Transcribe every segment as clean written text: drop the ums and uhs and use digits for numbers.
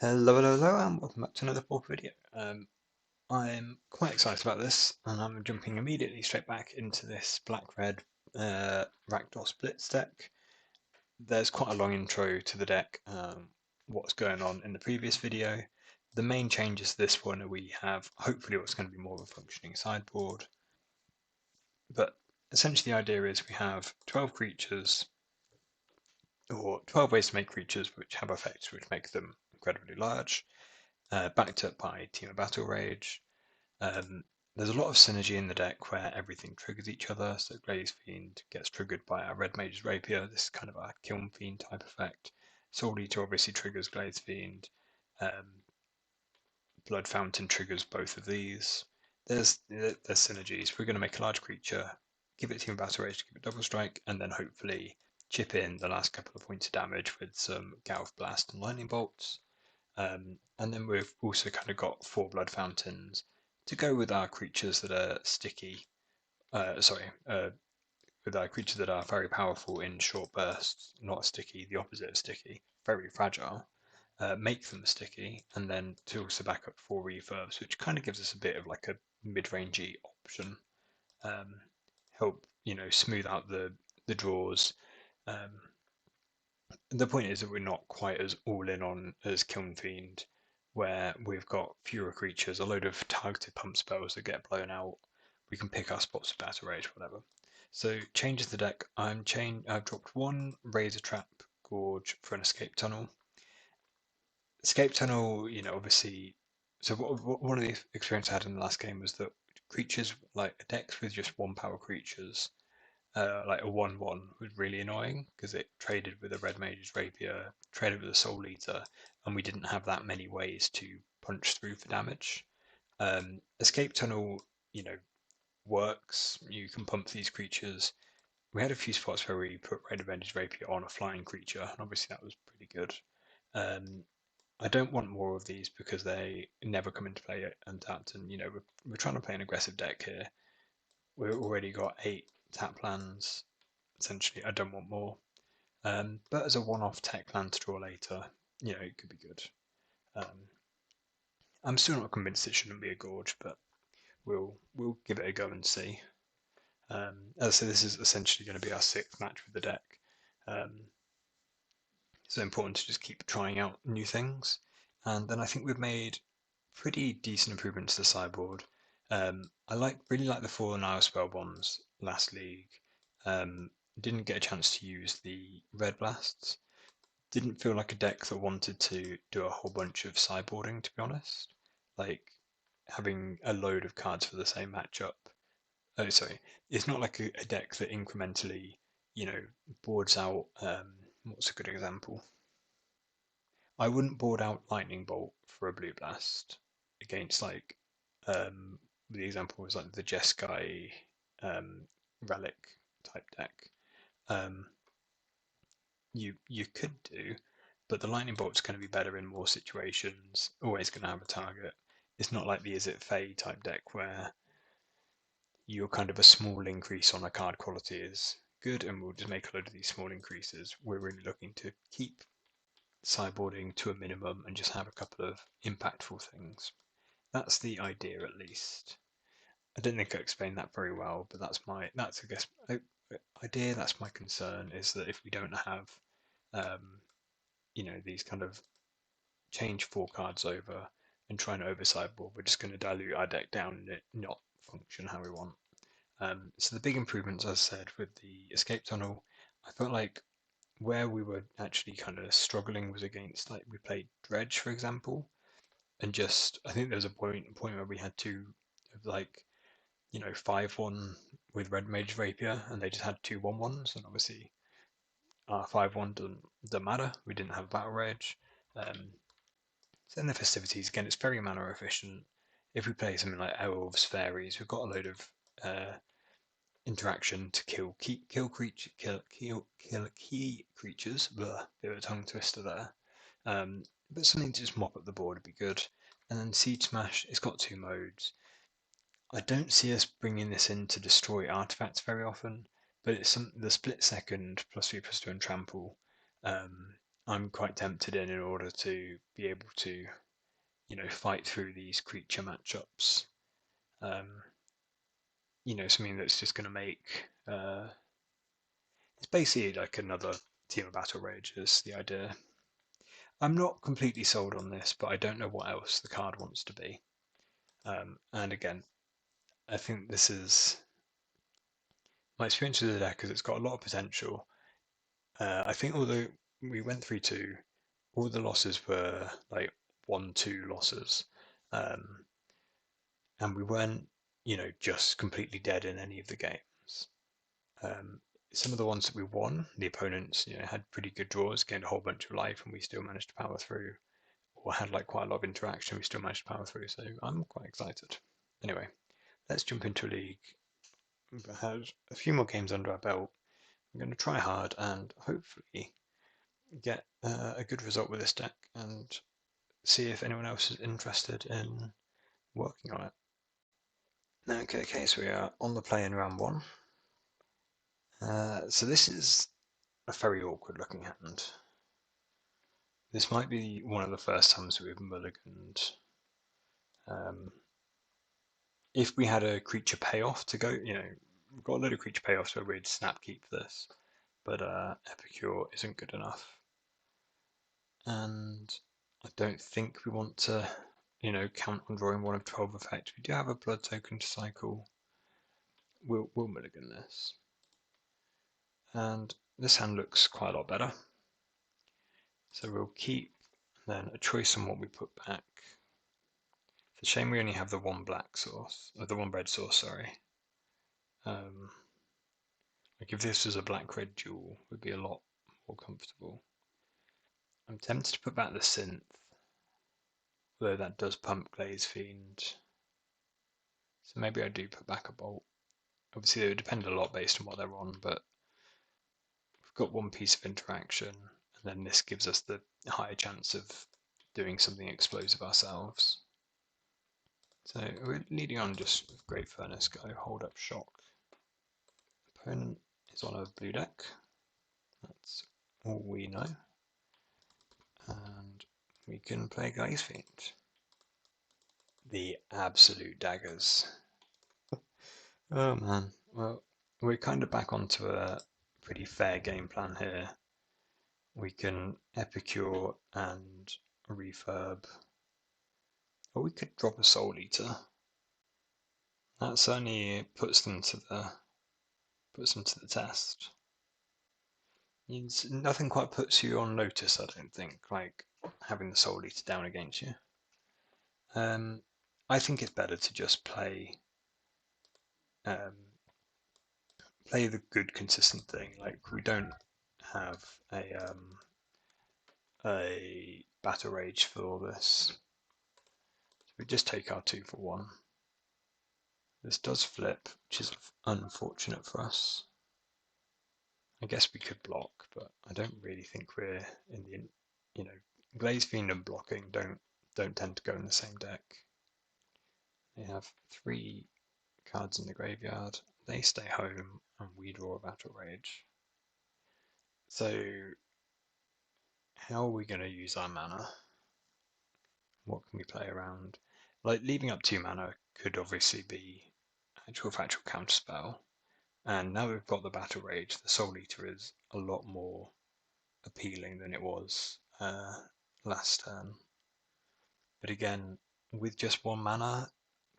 Hello, and welcome back to another Pauper video. I'm quite excited about this, and I'm jumping immediately straight back into this black-red RakdosBlitz deck. There's quite a long intro to the deck, what's going on in the previous video. The main changes to this one are we have hopefully what's going to be more of a functioning sideboard, but essentially the idea is we have 12 creatures, or 12 ways to make creatures which have effects which make them incredibly large. Backed up by Temur Battlerage. There's a lot of synergy in the deck where everything triggers each other. So Glaze Fiend gets triggered by our Red Mage's Rapier. This is kind of a Kiln Fiend type effect. Soul Eater obviously triggers Glaze Fiend. Blood Fountain triggers both of these. There's synergies. We're going to make a large creature, give it Temur Battlerage to give it double strike, and then hopefully chip in the last couple of points of damage with some Gauth Blast and Lightning Bolts. And then we've also kind of got 4 Blood Fountains to go with our creatures that are sticky. With our creatures that are very powerful in short bursts, not sticky, the opposite of sticky, very fragile. Make them sticky, and then to also back up 4 refurbs, which kind of gives us a bit of like a mid-rangey option. Help smooth out the draws. The point is that we're not quite as all in on as Kiln Fiend, where we've got fewer creatures, a load of targeted pump spells that get blown out. We can pick our spots with Battle Rage, whatever. So changes the deck. I've dropped 1 Razor Trap Gorge for an Escape Tunnel. Escape Tunnel, obviously. So one of the experiences I had in the last game was that creatures like decks with just 1 power creatures like a 1/1 was really annoying because it traded with a Red Mage's Rapier, traded with a Soul Eater, and we didn't have that many ways to punch through for damage. Escape Tunnel, works. You can pump these creatures. We had a few spots where we put Red Mage's Rapier on a flying creature, and obviously that was pretty good. I don't want more of these because they never come into play untapped, and we're trying to play an aggressive deck here. We've already got 8 tap lands. Essentially, I don't want more. But as a one-off tech land to draw later, it could be good. I'm still not convinced it shouldn't be a gorge, but we'll give it a go and see. As I say, this is essentially going to be our 6th match with the deck. So important to just keep trying out new things. And then I think we've made pretty decent improvements to the sideboard. I really like the 4 Nile spell bombs last league. Didn't get a chance to use the red blasts. Didn't feel like a deck that wanted to do a whole bunch of sideboarding, to be honest. Like having a load of cards for the same matchup. Oh, sorry, it's not like a deck that incrementally, boards out. What's a good example? I wouldn't board out Lightning Bolt for a blue blast against like the example was like the Jeskai relic type deck. You could do, but the lightning bolt's going to be better in more situations. Always going to have a target. It's not like the Is It Fey type deck where you're kind of a small increase on a card quality is good, and we'll just make a load of these small increases. We're really looking to keep sideboarding to a minimum and just have a couple of impactful things. That's the idea, at least. I don't think I explained that very well, but that's I guess idea. That's my concern is that if we don't have these kind of change 4 cards over and try and over sideboard, we're just going to dilute our deck down and it not function how we want. So the big improvements, as I said, with the Escape Tunnel, I felt like where we were actually kind of struggling was against, like, we played Dredge, for example, and just, I think there was a point where we had to, like, 5/1 with Red Mage Rapier, and they just had 2 1/1s, and obviously our 5/1 doesn't matter. We didn't have Battle Rage. So in the festivities, again, it's very mana efficient. If we play something like Elves, Faeries, we've got a load of interaction to kill key creatures. Blah, bit of a tongue twister there. But something to just mop up the board would be good. And then Siege Smash, it's got 2 modes. I don't see us bringing this in to destroy artifacts very often, but it's the split second +3/+2 and trample. I'm quite tempted in order to be able to, fight through these creature matchups. Something that's just going to make it's basically like another Temur Battlerage is the idea. I'm not completely sold on this, but I don't know what else the card wants to be. And again, I think this is my experience with the deck is it's got a lot of potential. I think although we went 3-2, all the losses were like 1-2 losses, and we weren't, just completely dead in any of the games. Some of the ones that we won, the opponents, had pretty good draws, gained a whole bunch of life, and we still managed to power through, or had like quite a lot of interaction. We still managed to power through, so I'm quite excited. Anyway, let's jump into a league. We have a few more games under our belt. I'm going to try hard and hopefully get a good result with this deck and see if anyone else is interested in working on it. Okay, so we are on the play in round 1. So this is a very awkward looking hand. This might be one of the first times we've mulliganed. If we had a creature payoff to go, we've got a load of creature payoffs where we'd snap keep this, but Epicure isn't good enough. And I don't think we want to, count on drawing one of 12 effects. We do have a blood token to cycle. We'll mulligan this. And this hand looks quite a lot better. So we'll keep then a choice on what we put back. It's a shame we only have the one black source, or the one red source, sorry. Like if this was a black-red duel, it would be a lot more comfortable. I'm tempted to put back the synth, although that does pump Glaze Fiend. So maybe I do put back a bolt. Obviously, it would depend a lot based on what they're on, but we've got one piece of interaction, and then this gives us the higher chance of doing something explosive ourselves. So we're leading on just with Great Furnace, go hold up shock. Opponent is on a blue deck. That's all we know. And we can play Glaze Fiend. The absolute daggers. Oh man, well, we're kind of back onto a pretty fair game plan here. We can Epicure and refurb, or we could drop a Soul Eater. That certainly puts them to the test. Nothing quite puts you on notice, I don't think, like having the Soul Eater down against you. I think it's better to just play the good, consistent thing. Like we don't have a Battle Rage for all this. So we just take our 2 for 1. This does flip, which is unfortunate for us. I guess we could block, but I don't really think we're in the, Glaze Fiend and blocking don't tend to go in the same deck. They have 3 cards in the graveyard. They stay home, and we draw a Battle Rage. So, how are we going to use our mana? What can we play around? Like leaving up 2 mana could obviously be actual factual counterspell. And now we've got the Battle Rage, the Soul Eater is a lot more appealing than it was last turn. But again, with just 1 mana,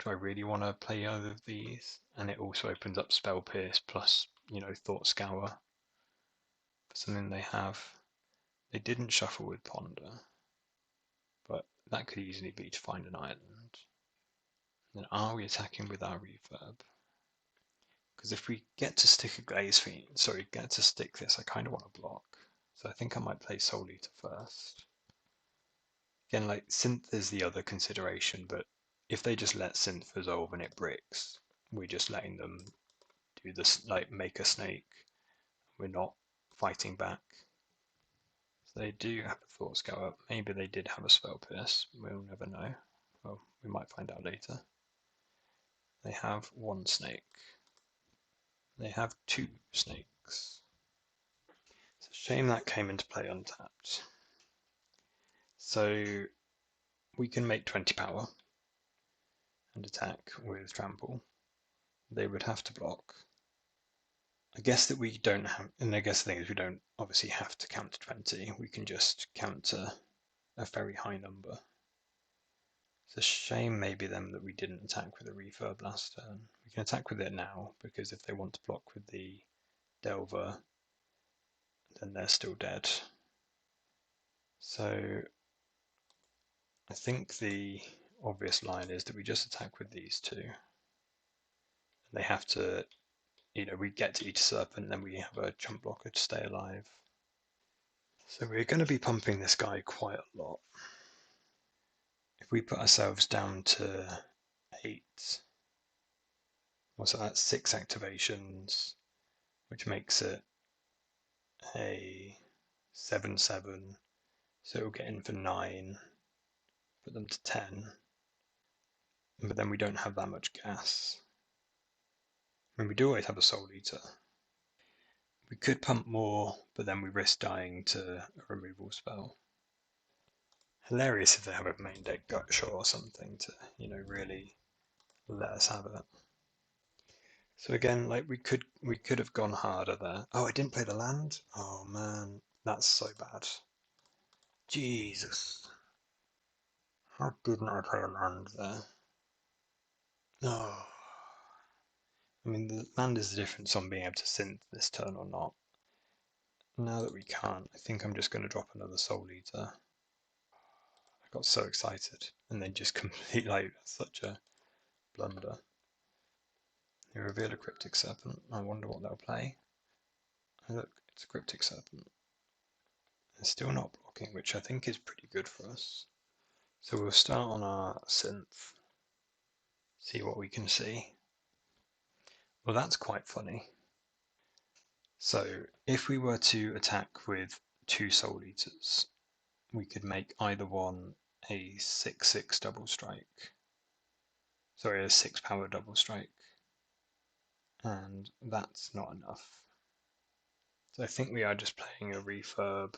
do I really want to play either of these? And it also opens up Spell Pierce plus, Thought Scour for something they have. They didn't shuffle with Ponder, but that could easily be to find an island. Then are we attacking with our refurb? Because if we get to stick a Glaze Fiend, get to stick this, I kind of want to block. So I think I might play Soul Eater first. Again, like Synth is the other consideration, but if they just let Synth resolve and it bricks, we're just letting them do this, like make a snake. We're not fighting back. So they do have a Thought Scour. Maybe they did have a Spell Pierce. We'll never know. Well, we might find out later. They have 1 snake. They have 2 snakes. It's a shame that came into play untapped. So we can make 20 power and attack with trample. They would have to block. I guess that we don't have, and I guess the thing is we don't obviously have to counter 20. We can just counter a very high number. It's a shame maybe then that we didn't attack with a refurb last turn. We can attack with it now because if they want to block with the Delver, then they're still dead. So I think the obvious line is that we just attack with these two. They have to, we get to each serpent, then we have a jump blocker to stay alive. So we're going to be pumping this guy quite a lot. If we put ourselves down to 8, what's that? 6 activations, which makes it a 7/7. So it'll get in for 9, put them to 10. But then we don't have that much gas. I mean, we do always have a Soul Eater. We could pump more, but then we risk dying to a removal spell. Hilarious if they have a main deck gut shot or something to, really let us have it. So again, like we could have gone harder there. Oh, I didn't play the land? Oh man, that's so bad. Jesus. How didn't I play a land there? No. I mean, the land is the difference on being able to synth this turn or not. Now that we can't, I think I'm just going to drop another Soul Eater. I got so excited and then just complete like such a blunder. They reveal a Cryptic Serpent. I wonder what they'll play. Oh, look, it's a Cryptic Serpent. They're still not blocking, which I think is pretty good for us. So we'll start on our synth, see what we can see. Well, that's quite funny. So if we were to attack with 2 Soul Eaters, we could make either one a 6/6 double strike. Sorry, a 6 power double strike. And that's not enough. So I think we are just playing a refurb,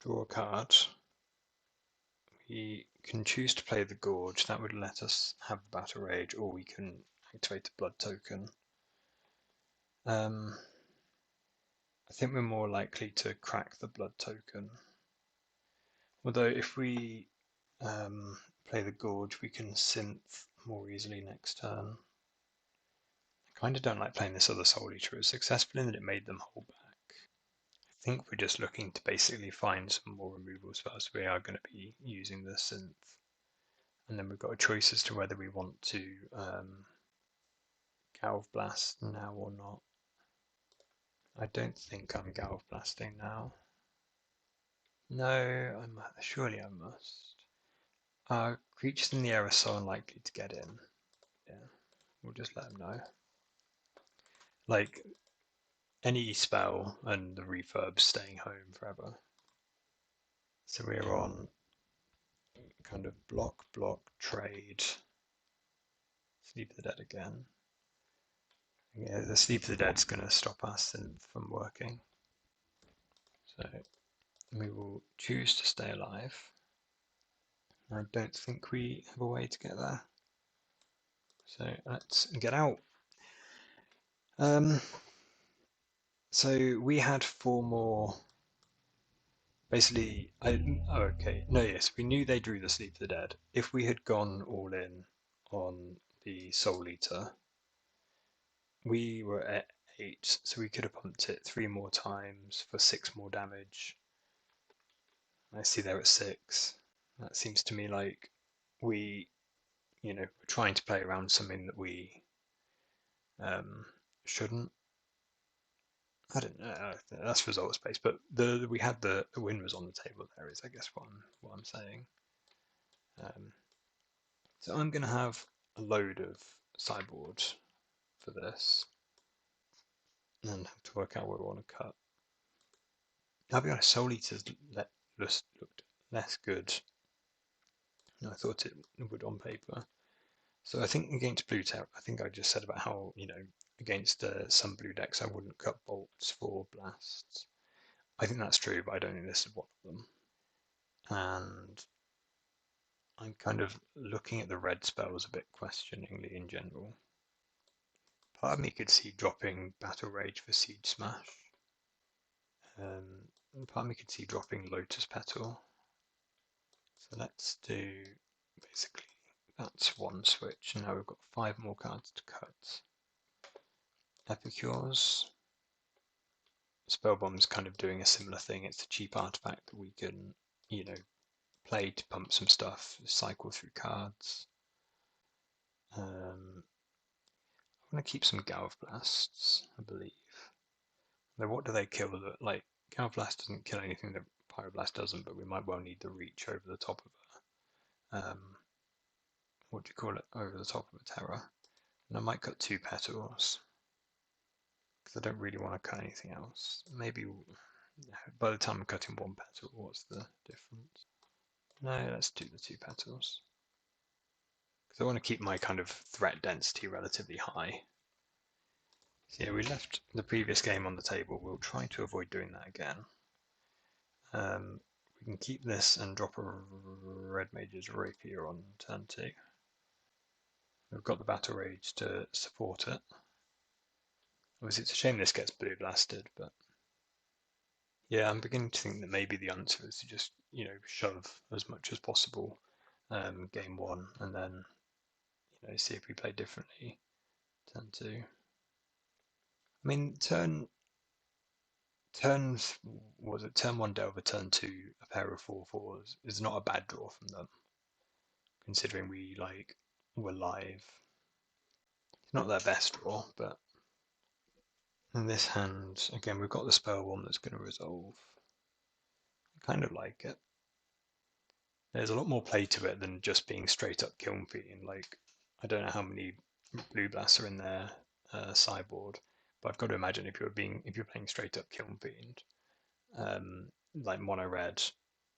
draw a card. We can choose to play the Gorge, that would let us have the Battlerage, or we can activate the Blood token. I think we're more likely to crack the Blood token. Although if we play the Gorge, we can synth more easily next turn. I kind of don't like playing this other Soul Eater. It was successful in that it made them hold back. I think we're just looking to basically find some more removal spells. We are going to be using the synth. And then we've got a choice as to whether we want to Galv Blast now or not. I don't think I'm Galv Blasting now. No, surely I must. Creatures in the air are so unlikely to get in. Yeah, we'll just let them know. Like, any spell and the refurb staying home forever. So we're on kind of block, trade, Sleep of the Dead again. Yeah, the Sleep of the Dead's going to stop our synth from working. So we will choose to stay alive. I don't think we have a way to get there. So let's get out. So we had 4 more. Basically, yes, we knew they drew the Sleep of the Dead. If we had gone all in on the Soul Eater, we were at 8, so we could have pumped it 3 more times for 6 more damage. I see they're at 6. That seems to me like we're trying to play around something that we shouldn't. I don't know. That's results based, but we had the win was on the table. There is, I guess, what I'm saying. So I'm going to have a load of sideboard for this, and have to work out what we want to cut. I'll be honest, Soul Eaters looked less good than I thought it would on paper. So I think against Blue Tech, I think I just said about how, against some blue decks I wouldn't cut bolts for blasts. I think that's true, but I don't think this is one of them. and I'm kind of looking at the red spells a bit questioningly in general. Part of me could see dropping Battle Rage for Siege Smash. Part of me could see dropping Lotus Petal. So let's do basically that's one switch. Now we've got 5 more cards to cut. Epicures. Spellbomb's kind of doing a similar thing. It's a cheap artifact that we can, play to pump some stuff, cycle through cards. I'm going to keep some Galv Blasts, I believe. Now, what do they kill? Like, Galv Blast doesn't kill anything that Pyroblast doesn't, but we might well need the reach over the top of it. What do you call it? Over the top of a Terror. And I might cut 2 petals, because I don't really want to cut anything else. Maybe by the time I'm cutting 1 petal, what's the difference? No, let's do the 2 petals. Because I want to keep my kind of threat density relatively high. So yeah, we left the previous game on the table. We'll try to avoid doing that again. We can keep this and drop a Red Mage's Rapier on turn 2. We've got the Battle Rage to support it. Obviously, it's a shame this gets blue blasted, but yeah, I'm beginning to think that maybe the answer is to just, shove as much as possible game 1, and then, see if we play differently turn 2. I mean, turn turn 1 Delver, turn 2 a pair of 4/4s is not a bad draw from them, considering we were live. It's not their best draw, but in this hand, again, we've got the spell one that's going to resolve. I kind of like it. There's a lot more play to it than just being straight up Kiln Fiend. Like, I don't know how many blue blasts are in their sideboard, but I've got to imagine if you're playing straight up Kiln Fiend, like mono red,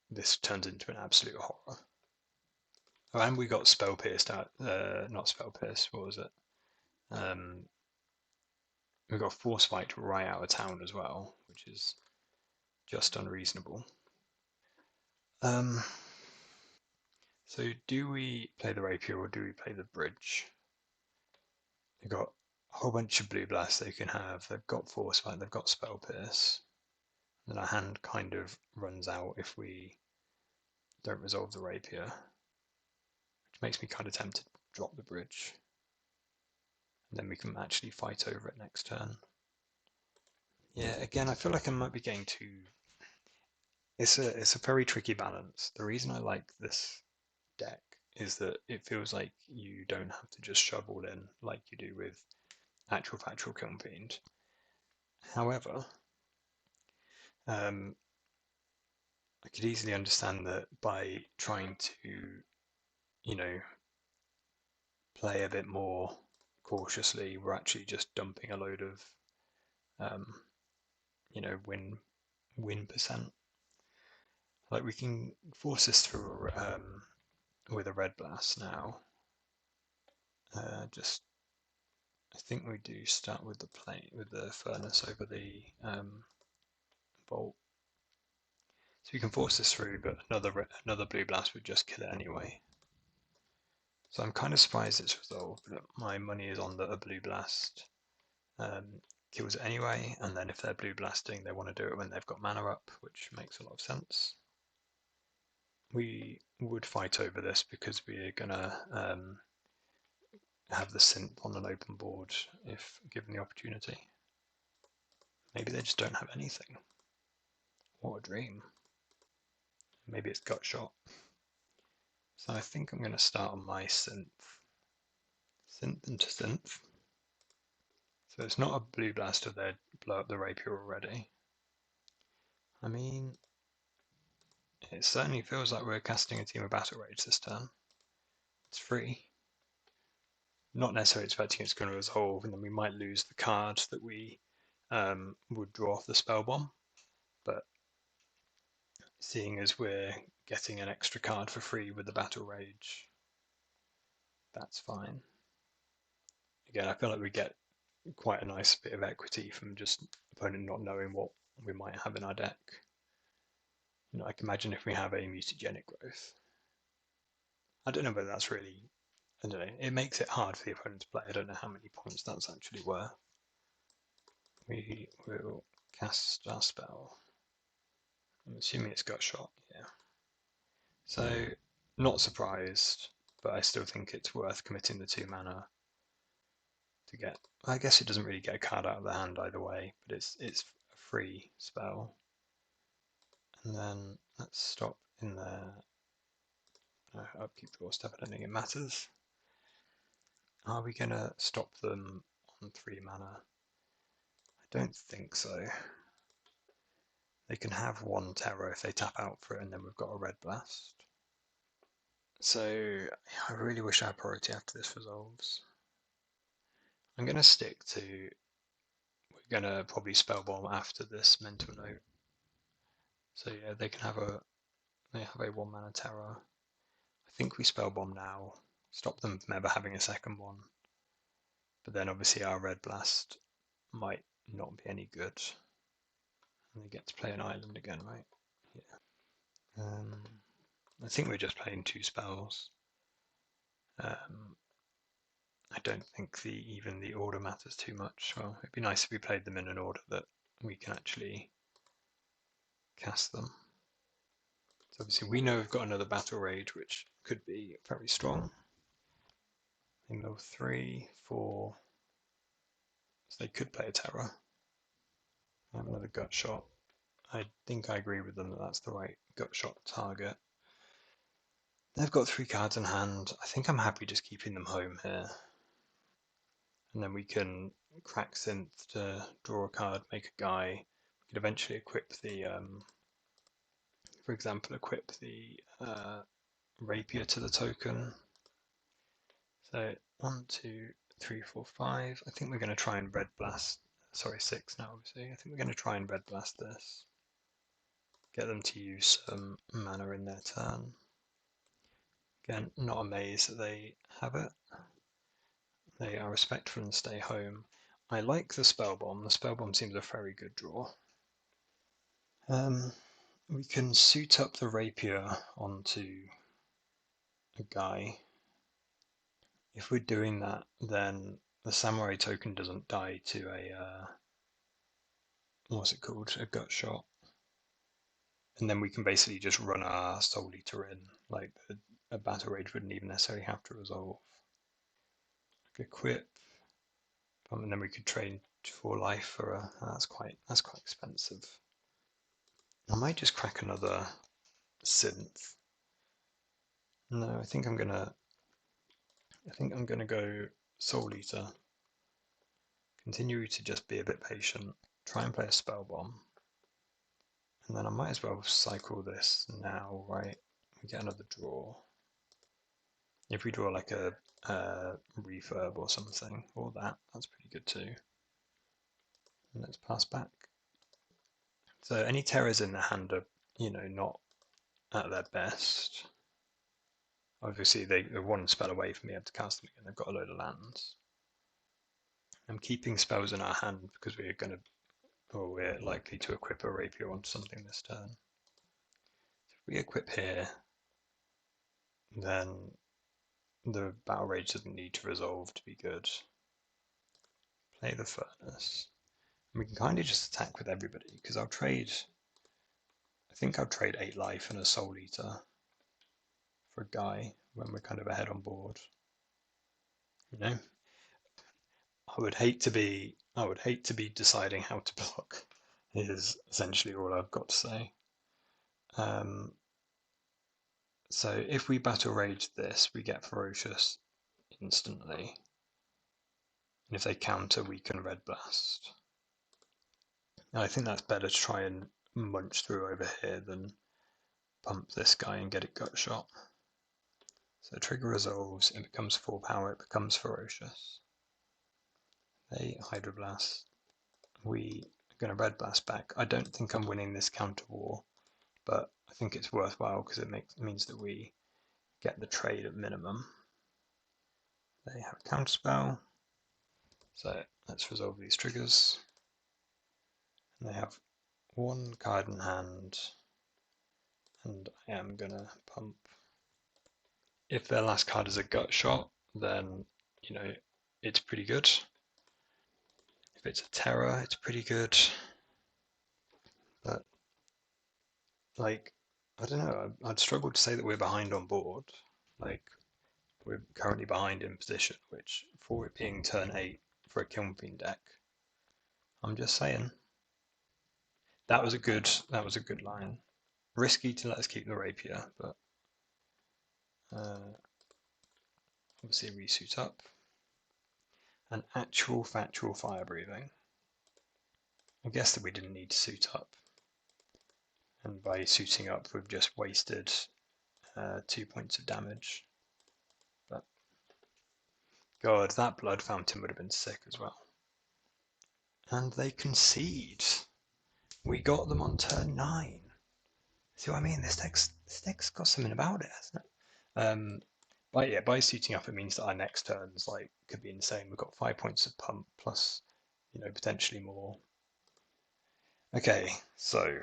this turns into an absolute horror. Oh, and we got Spell Pierced out. Not Spell Pierce. What was it? We got Force Fight right out of town as well, which is just unreasonable. So do we play the Rapier or do we play the Bridge? They've got a whole bunch of blue blasts they can have. They've got Force Fight, they've got Spell Pierce. And our hand kind of runs out if we don't resolve the Rapier, which makes me kind of tempted to drop the Bridge. And then we can actually fight over it next turn. Yeah, again, I feel like I might be getting too... It's a very tricky balance. The reason I like this deck is that it feels like you don't have to just shove all in like you do with actual factual Kiln Fiend. However, I could easily understand that by trying to, play a bit more cautiously, we're actually just dumping a load of, win percent. Like, we can force this through with a red blast now. I think we do start with the furnace over the bolt. So we can force this through, but another blue blast would just kill it anyway. So I'm kind of surprised it's resolved, but my money is on that a blue blast kills it anyway, and then if they're blue blasting, they want to do it when they've got mana up, which makes a lot of sense. We would fight over this because we're gonna have the synth on an open board if given the opportunity. Maybe they just don't have anything. What a dream. Maybe it's gut shot. So I think I'm going to start on my synth. Synth into synth. So it's not a blue blaster, they blow up the rapier already. I mean, it certainly feels like we're casting a Temur Battlerage this turn. It's free. Not necessarily expecting it's going to resolve, and then we might lose the card that we would draw off the spell bomb. But seeing as we're getting an extra card for free with the Battle Rage, that's fine. Again, I feel like we get quite a nice bit of equity from just opponent not knowing what we might have in our deck. You know, I can imagine if we have a mutagenic growth. I don't know whether that's really, I don't know, it makes it hard for the opponent to play. I don't know how many points that's actually worth. We will cast our spell. I'm assuming it's gut shot, yeah. So, not surprised, but I still think it's worth committing the 2 mana to get. I guess it doesn't really get a card out of the hand either way, but it's a free spell. And then let's stop in there. Upkeep draw step, I don't think it matters. Are we gonna stop them on 3 mana? I don't think so. They can have 1 terror if they tap out for it, and then we've got a red blast. So I really wish I had priority after this resolves. I'm gonna stick to. We're gonna probably spellbomb after this mental note. So yeah, they have a 1 mana terror. I think we spellbomb now, stop them from ever having a second one. But then obviously our red blast might not be any good. And they get to play an island again, right? Yeah. I think we're just playing 2 spells. I don't think even the order matters too much. Well, it'd be nice if we played them in an order that we can actually cast them. So obviously we know we've got another Battle Rage, which could be very strong. They mill 3, 4. So they could play a terror. Have another gut shot. I think I agree with them that that's the right gut shot target. They've got 3 cards in hand. I think I'm happy just keeping them home here. And then we can crack synth to draw a card, make a guy. We could eventually equip the, for example, equip the rapier to the token. So 1, 2, 3, 4, 5. I think we're going to try and red blast. Sorry, 6 now, obviously. I think we're going to try and red blast this. Get them to use some mana in their turn. Again, not amazed that they have it. They are respectful and stay home. I like the spellbomb. The spellbomb seems a very good draw. We can suit up the rapier onto a guy. If we're doing that, then the samurai token doesn't die to a what's it called? A gut shot. And then we can basically just run our Soul Eater in. Like a Battle Rage wouldn't even necessarily have to resolve. Like equip. And then we could trade for life for a that's quite expensive. I might just crack another synth. No, I think I'm gonna go Soul Eater. Continue to just be a bit patient. Try and play a spell bomb. And then I might as well cycle this now, right? We get another draw. If we draw like a refurb or something, or that's pretty good too. And let's pass back. So any terrors in the hand are, not at their best. Obviously, they're 1 spell away from being able to cast them again. They've got a load of lands. I'm keeping spells in our hand because we're likely to equip a rapier onto something this turn. If we equip here, then the Battle Rage doesn't need to resolve to be good. Play the Furnace. And we can kind of just attack with everybody because I think I'll trade 8 life and a Soul Eater for a guy when we're kind of ahead on board. I would hate to be deciding how to block is essentially all I've got to say. So if we Battle Rage this, we get Ferocious instantly. And if they counter, we can Red Blast. And I think that's better to try and munch through over here than pump this guy and get it gut shot. So trigger resolves, it becomes 4 power, it becomes Ferocious. They Hydroblast. We are going to Red Blast back. I don't think I'm winning this counter war, but I think it's worthwhile because it means that we get the trade at minimum. They have a counterspell, so let's resolve these triggers. And they have 1 card in hand. and I am gonna pump. If their last card is a gut shot, then it's pretty good. If it's a terror, it's pretty good. But like, I don't know. I'd struggle to say that we're behind on board. Like, we're currently behind in position, which for it being turn 8 for a Kiln Fiend deck, I'm just saying. That was a good line. Risky to let us keep the rapier, but obviously we suit up. An actual factual fire breathing. I guess that we didn't need to suit up. And by suiting up, we've just wasted 2 points of damage. But God, that blood fountain would have been sick as well. And they concede. We got them on turn 9. See what I mean? This deck's got something about it, hasn't it? But yeah, by suiting up, it means that our next turns could be insane. We've got 5 points of pump plus, potentially more. Okay, so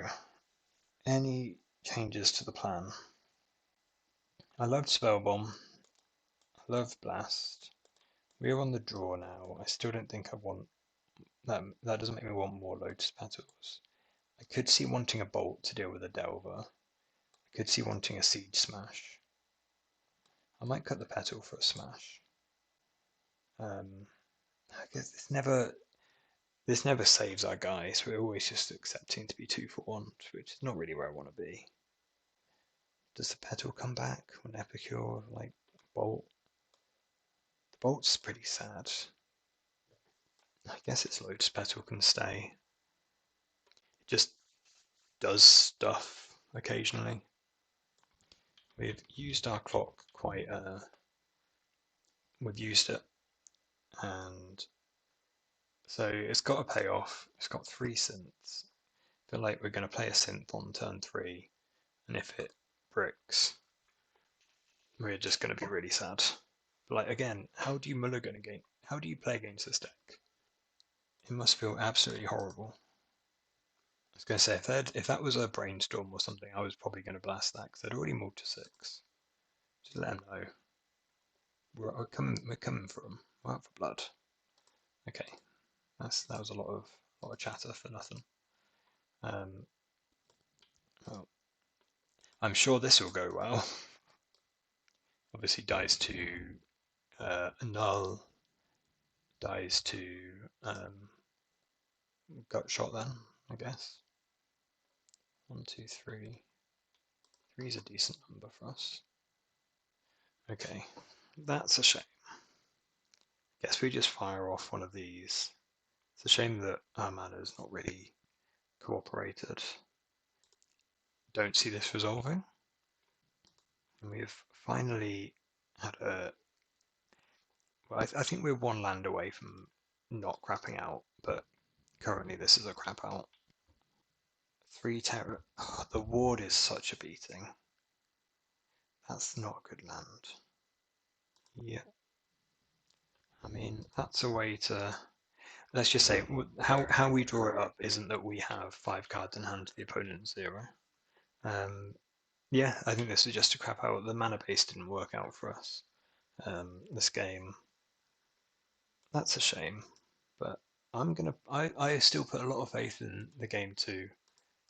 any changes to the plan? I loved Spellbomb. I love Blast. We're on the draw now. I still don't think I want that. That doesn't make me want more Lotus Petals. I could see wanting a Bolt to deal with a Delver. I could see wanting a Siege Smash. I might cut the Petal for a Smash. I guess this never saves our guys. We're always just accepting to be 2 for 1, which is not really where I want to be. Does the Petal come back when Epicure, Bolt? The Bolt's pretty sad. I guess its Lotus Petal can stay. It just does stuff occasionally. We've used our clock quite, we've used it, and so it's got a payoff. It's got 3 synths. I feel like we're going to play a synth on turn 3, and if it bricks, we're just going to be really sad. But again, how do you mulligan again? How do you play against this deck? It must feel absolutely horrible. I was going to say, if that was a brainstorm or something, I was probably going to blast that because I'd already moved to 6. Just let them know. We're coming for them. We're out for blood. Okay, that was a lot of chatter for nothing. Well, I'm sure this will go well. Obviously, dies to null, dies to gut shot. Then I guess 1, 2, 3. 3 is a decent number for us. Okay, that's a shame. Guess we just fire off one of these. It's a shame that our mana's not really cooperated. Don't see this resolving. And we've finally had a... Well, I think we're 1 land away from not crapping out, but currently this is a crap out. 3 terror. Oh, the ward is such a beating. That's not a good land. Yeah. I mean, that's a way to... Let's just say, how we draw it up isn't that we have 5 cards in hand to the opponent's 0. Yeah, I think this is just a crap out. The mana base didn't work out for us this game. That's a shame, but I still put a lot of faith in the game 2,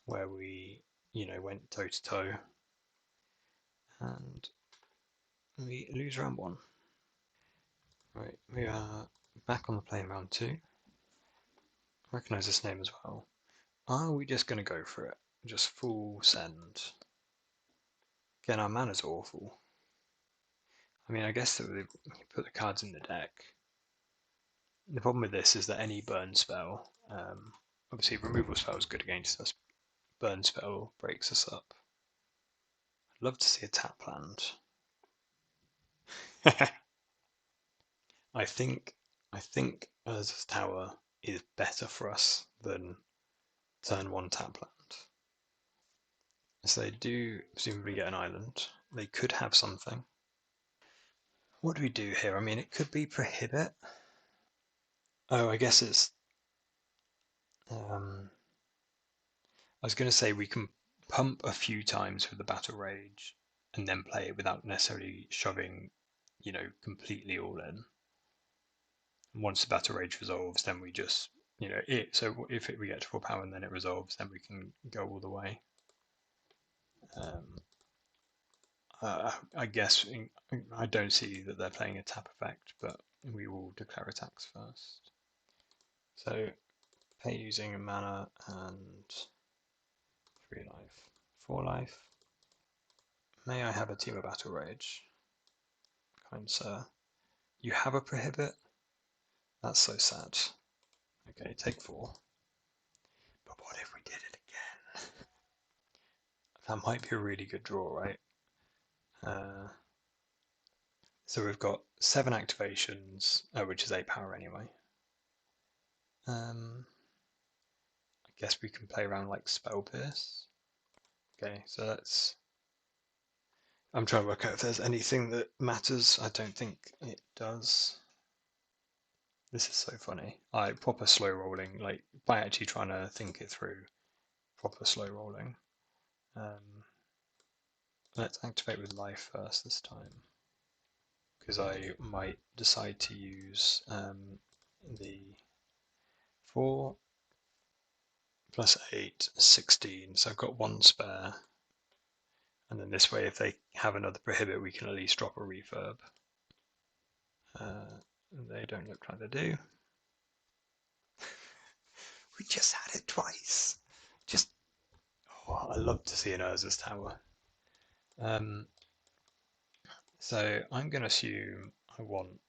where we went toe to toe, and we lose round 1. Right, we are back on the plane round 2. Recognize this name as well. Are we just going to go for it? Just full send. Again, our mana's awful. I mean, I guess that we put the cards in the deck. The problem with this is that any burn spell, obviously removal spell is good against us. Burn spell breaks us up. I'd love to see a tap land. I think Urza's Tower is better for us than turn 1 tap land. So they do presumably get an island. They could have something. What do we do here? I mean, it could be prohibit. Oh, I guess it's... I was going to say we can pump a few times with the Battle Rage and then play it without necessarily shoving, completely all in. And once the Battle Rage resolves, then we just, so if we get to full power and then it resolves, then we can go all the way. I guess I don't see that they're playing a tap effect, but we will declare attacks first. So pay using a mana and 3 life, 4 life. May I have a Temur Battlerage? Kind sir. You have a prohibit? That's so sad. Okay, take 4. But what if we did it again? That might be a really good draw, right? So we've got 7 activations, which is 8 power anyway. I guess we can play around like Spell Pierce. Okay, so that's... I'm trying to work out if there's anything that matters. I don't think it does. This is so funny. Proper slow rolling, like by actually trying to think it through. Proper slow rolling. Let's activate with life first this time, because I might decide to use the 4 plus 8, 16. So I've got 1 spare. And then this way, if they have another prohibit, we can at least drop a refurb. They don't look like they do. We just had it twice. I love to see an Urza's Tower. So I'm going to assume I want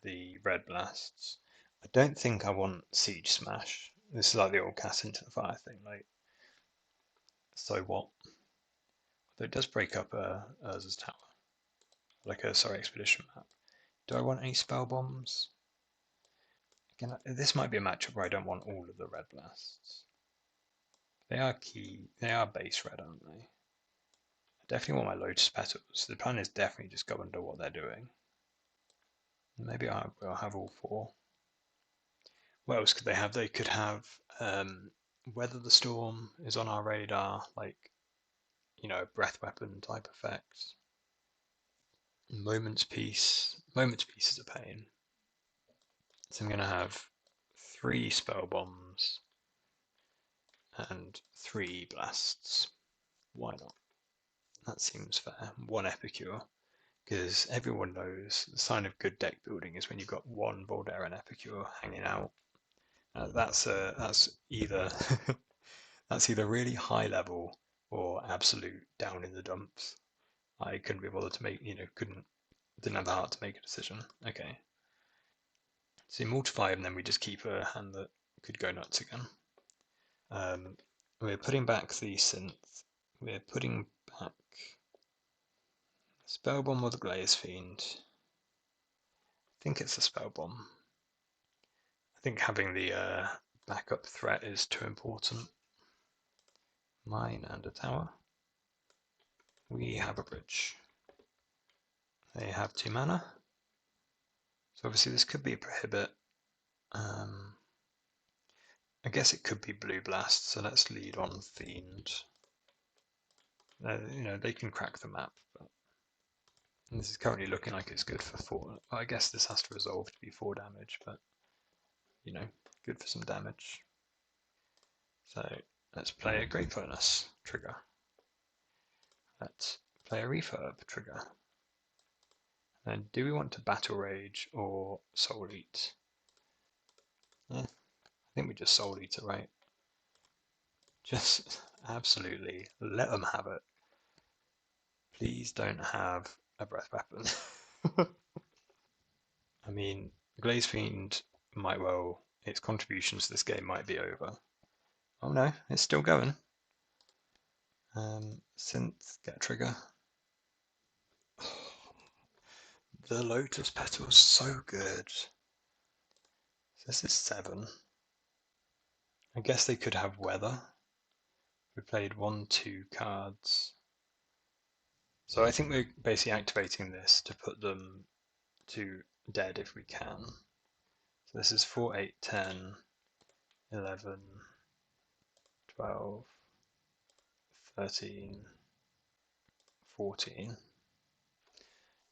the red blasts. I don't think I want Siege Smash. This is like the old Cast into the Fire thing. Like, so what? Though it does break up Urza's Tower. Like a Expedition map. Do I want any spell bombs? Again, this might be a matchup where I don't want all of the red blasts. They are key. They are base red, aren't they? I definitely want my Lotus Petals. The plan is definitely just go under what they're doing. Maybe I will have all 4. What else could they have? They could have Weather the Storm is on our radar, like, breath weapon type effects. Moment's Peace. Moment's Peace is a pain. So I'm going to have 3 spell bombs and 3 blasts. Why not? That seems fair. 1 Epicure, because everyone knows the sign of good deck building is when you've got 1 Voldaren Epicure hanging out. That's either that's either really high level or absolute down in the dumps. I couldn't be bothered to make, didn't have the heart to make a decision. Okay. So multiply and then we just keep a hand that could go nuts again. We're putting back the synth. We're putting back Spellbomb or the Glaze Fiend. I think it's a Spellbomb. I think having the backup threat is too important. Mine and a tower. We have a bridge. They have 2 mana. So obviously this could be a prohibit. I guess it could be Blue Blast, so let's lead on Fiend. They can crack the map, but this is currently looking like it's good for 4. Well, I guess this has to resolve to be 4 damage, but good for some damage. So let's play a Great Furnace trigger. Let's play a Refurb trigger. And do we want to Battle Rage or Soul Eat? Yeah, I think we just Soul Eater, right? Just absolutely let them have it. Please don't have a breath weapon. I mean, Glaze Fiend might well, its contributions to this game might be over. Oh no, it's still going. Synth, get a trigger. The Lotus Petal's so good. So this is 7. I guess they could have Weather. We played 1, 2 cards. So I think we're basically activating this to put them to dead if we can. So this is 4, 8, 10, 11, 12, 13, 14.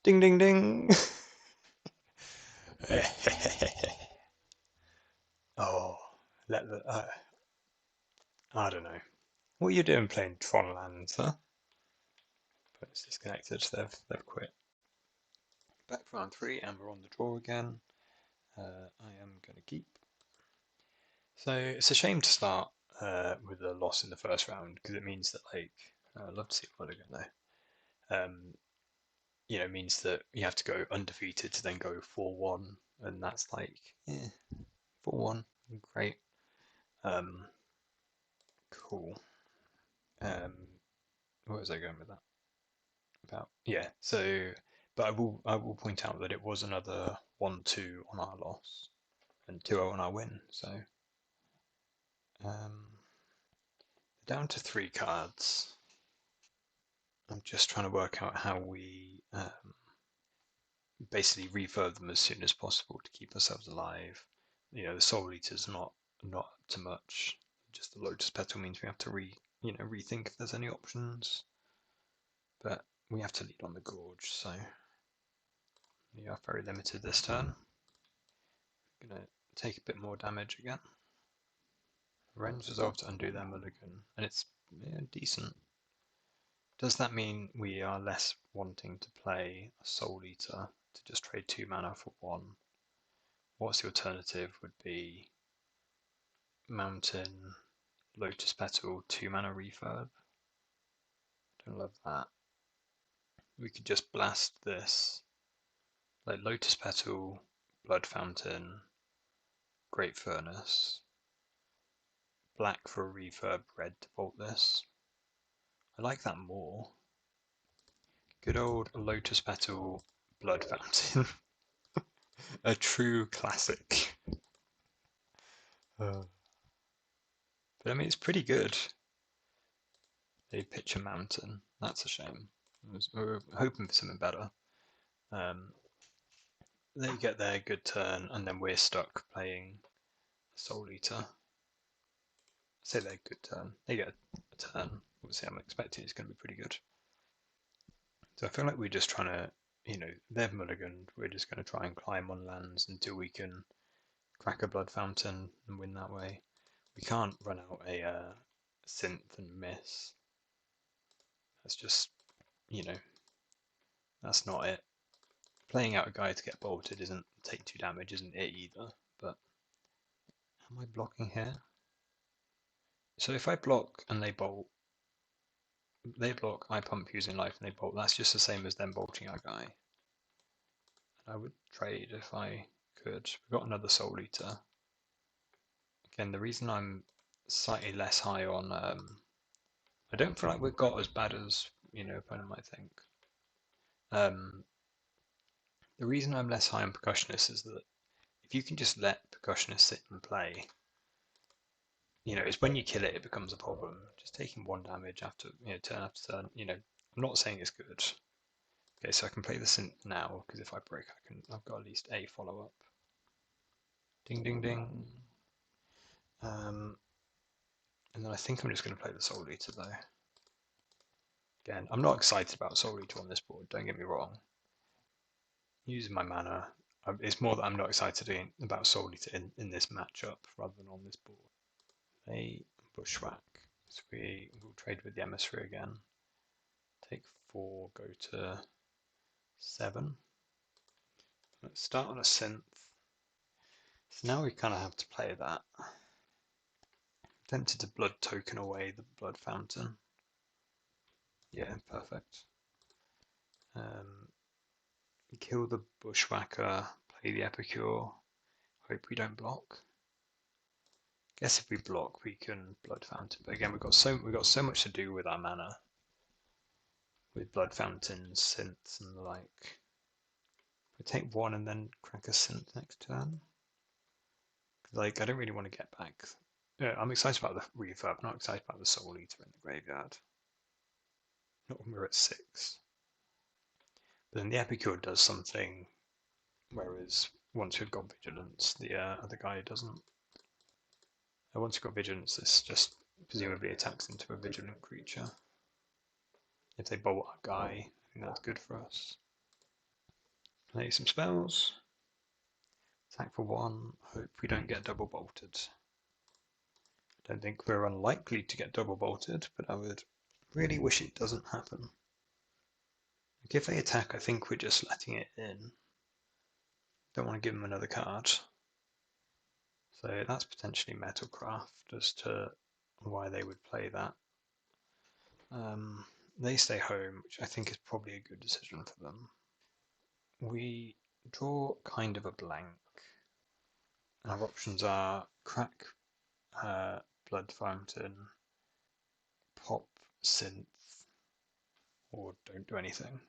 Ding, ding, ding! Oh, let the... I don't know. What are you doing playing Tron lands, huh? But it's disconnected, they've quit. Back for round 3, and we're on the draw again. I am going to keep. So it's a shame to start with a loss in the first round, because it means that, like, I'd love to see what again though. You know, it means that you have to go undefeated to then go 4-1, and that's like, yeah, 4-1, great. Cool. Where was I going with that? About yeah. So, but I will point out that it was another 1-2 on our loss and 2-0 on our win. So, down to 3 cards. I'm just trying to work out how we basically refurb them as soon as possible to keep ourselves alive. You know, the Soul Eater's not up to much. Just the Lotus Petal means we have to rethink if there's any options. But we have to lead on the Gorge, so we are very limited this turn. I'm gonna take a bit more damage again. Wren's resolve to undo their mulligan, and it's decent. Does that mean we are less wanting to play a Soul Eater to just trade 2 mana for 1? What's the alternative? Would be Mountain, Lotus Petal, 2 mana refurb. Don't love that. We could just blast this, like Lotus Petal, Blood Fountain, Great Furnace, black for a refurb, red to bolt this. I like that more. Good old Lotus Petal, Blood Fountain. A true classic. But I mean, it's pretty good. They pitch a mountain. That's a shame. We were hoping for something better. They get their good turn, and then we're stuck playing Soul Eater. Say their good turn. They get a turn. Obviously, I'm expecting it's going to be pretty good. So I feel like we're just trying to, they've mulliganed. We're just going to try and climb on lands until we can crack a Blood Fountain and win that way. We can't run out a synth and miss. That's just, that's not it. Playing out a guy to get bolted isn't take 2 damage, isn't it either? But am I blocking here? So if I block and they bolt, they block, I pump using life and they bolt. That's just the same as them bolting our guy. And I would trade if I could. We've got another Soul Eater. Again, the reason I'm slightly less high on, I don't feel like we've got as bad as opponent might think. The reason I'm less high on Percussionist is that if you can just let Percussionist sit and play, it's when you kill it, it becomes a problem. Just taking 1 damage after, turn after turn, I'm not saying it's good. Okay, so I can play the synth now, because if I break, I've got at least a follow-up. Ding, ding, ding. And then I think I'm just going to play the Soul Eater, though. Again, I'm not excited about Soul Eater on this board, don't get me wrong. Using my mana, it's more that I'm not excited about Soul Eater in this matchup, rather than on this board. They bushwhack, so we will trade with the Emissary again. Take 4, go to 7. Let's start on a synth. So now we kind of have to play that. I'm tempted to blood token away the Blood Fountain. Yeah, perfect. Kill the Bushwhacker, play the Epicure. Hope we don't block. Guess if we block, we can Blood Fountain. But again, we've got so much to do with our mana, with Blood Fountains, synths, and the like. We take 1 and then crack a synth next turn. Like, I don't really want to get back. I'm excited about the refurb. I'm not excited about the Soul Eater in the graveyard. Not when we're at 6. But then the Epicure does something, whereas once we've got Vigilance, the other guy doesn't. Once we've got Vigilance, this just presumably attacks into a Vigilant creature. If they bolt our guy, I think that's good for us. Play some spells. Attack for 1. Hope we don't get double bolted. I don't think we're unlikely to get double bolted, but I would really wish it doesn't happen. Like if they attack, I think we're just letting it in. Don't want to give them another card. So that's potentially Metalcraft as to why they would play that. They stay home, which I think is probably a good decision for them. We draw kind of a blank. Our options are crack Blood Fountain, pop Synth, or don't do anything.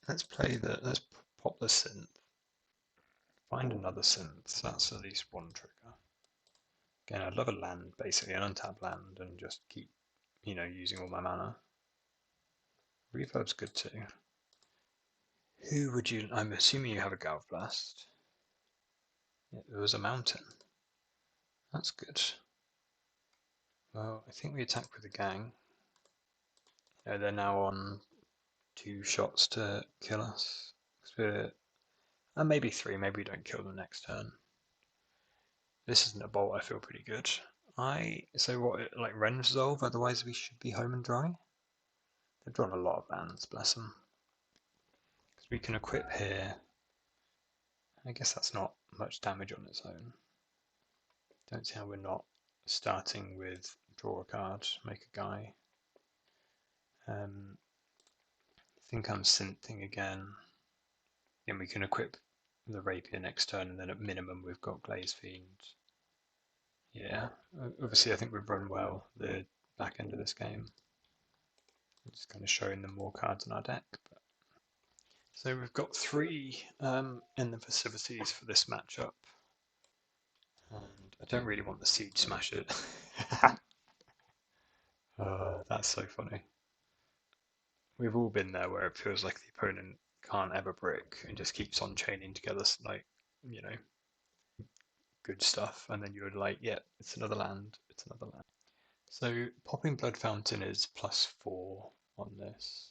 Let's pop the Synth. Find another Synth, that's at least one trigger. Again, I'd love a land, basically, an untapped land, and just keep, using all my mana. Reverb's good too. Who would you... I'm assuming you have a Galv Blast. Yeah, there was a mountain. That's good. Well, I think we attack with the gang. They're now on 2 shots to kill us. And maybe 3, maybe we don't kill them next turn. This isn't a bolt, I feel pretty good. So what, like Ren Resolve, otherwise we should be home and dry? They've drawn a lot of lands, bless them. Because we can equip here. I guess that's not much damage on its own. Don't see how we're not starting with draw a card, make a guy. I think I'm synthing again. Then we can equip the rapier next turn, and then at minimum we've got Glaze Fiend. Yeah, obviously I think we've run well the back end of this game. Just kind of showing them more cards in our deck. But... So we've got 3 in the facilities for this matchup. And I don't really want the Siege Smasher. That's so funny. We've all been there where it feels like the opponent can't ever brick and just keeps on chaining together, like, good stuff. And then you're like, yeah, it's another land, it's another land. So popping Blood Fountain is +4 on this.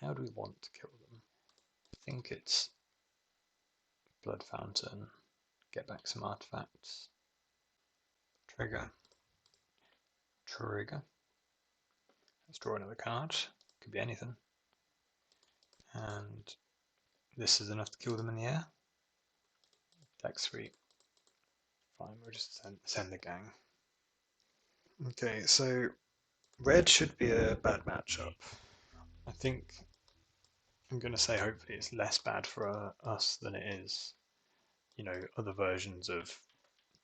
How do we want to kill them? I think it's Blood Fountain, get back some artifacts. Trigger. Let's draw another card. Could be anything. And this is enough to kill them in the air. Deck sweep. Fine, we'll just send the gang. Okay, so red should be a bad matchup. I think I'm going to say hopefully it's less bad for us than it is, other versions of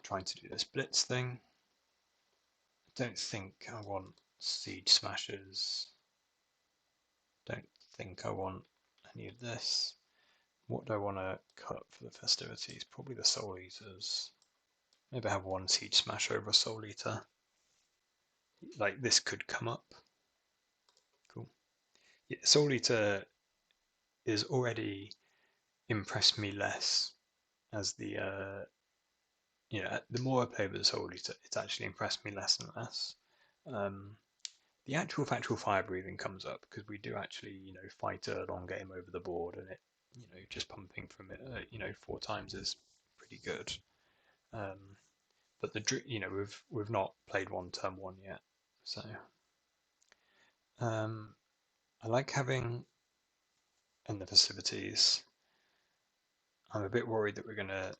trying to do this blitz thing. I don't think I want Siege Smashers. Don't think I want any of this. What do I want to cut for the festivities? Probably the Soul Eaters. Maybe have 1 Siege Smash over a Soul Eater. Like this could come up. Cool. Yeah, Soul Eater is already impressed me less as the the more I play with the Soul Eater, it's actually impressed me less and less. The actual factual fire breathing comes up because we do actually fight a long game over the board, and it just pumping from it 4 times is pretty good. But we've not played one turn 1 yet, so I like having in the festivities. I'm a bit worried that we're gonna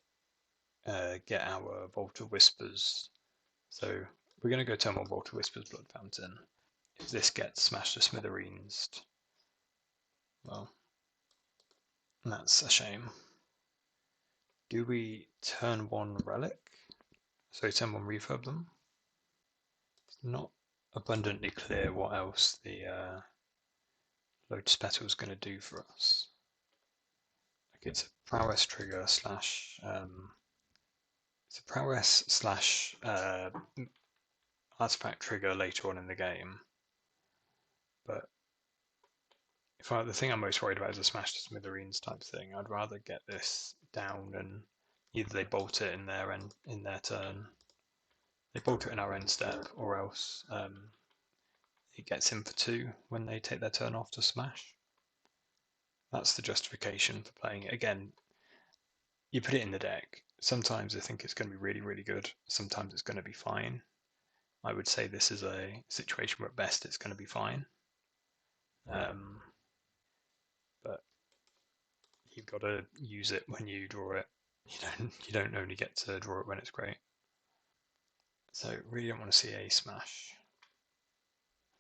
get our Vault of Whispers, so we're gonna go turn 1 Vault of Whispers Blood Fountain. If this gets smashed to smithereens, well, that's a shame. Do we turn 1 Relic? So turn 1 Refurb them? It's not abundantly clear what else the Lotus Petal is going to do for us. Like it's a prowess trigger slash it's a prowess slash artifact trigger later on in the game. But the thing I'm most worried about is a smash to smithereens type thing. I'd rather get this down and either they bolt it in their turn, they bolt it in our end step, or else it gets in for 2 when they take their turn off to smash. That's the justification for playing it. Again, you put it in the deck. Sometimes I think it's going to be really, really good. Sometimes it's going to be fine. I would say this is a situation where at best it's going to be fine. But you've got to use it when you draw it. You don't only get to draw it when it's great. So really don't want to see a smash.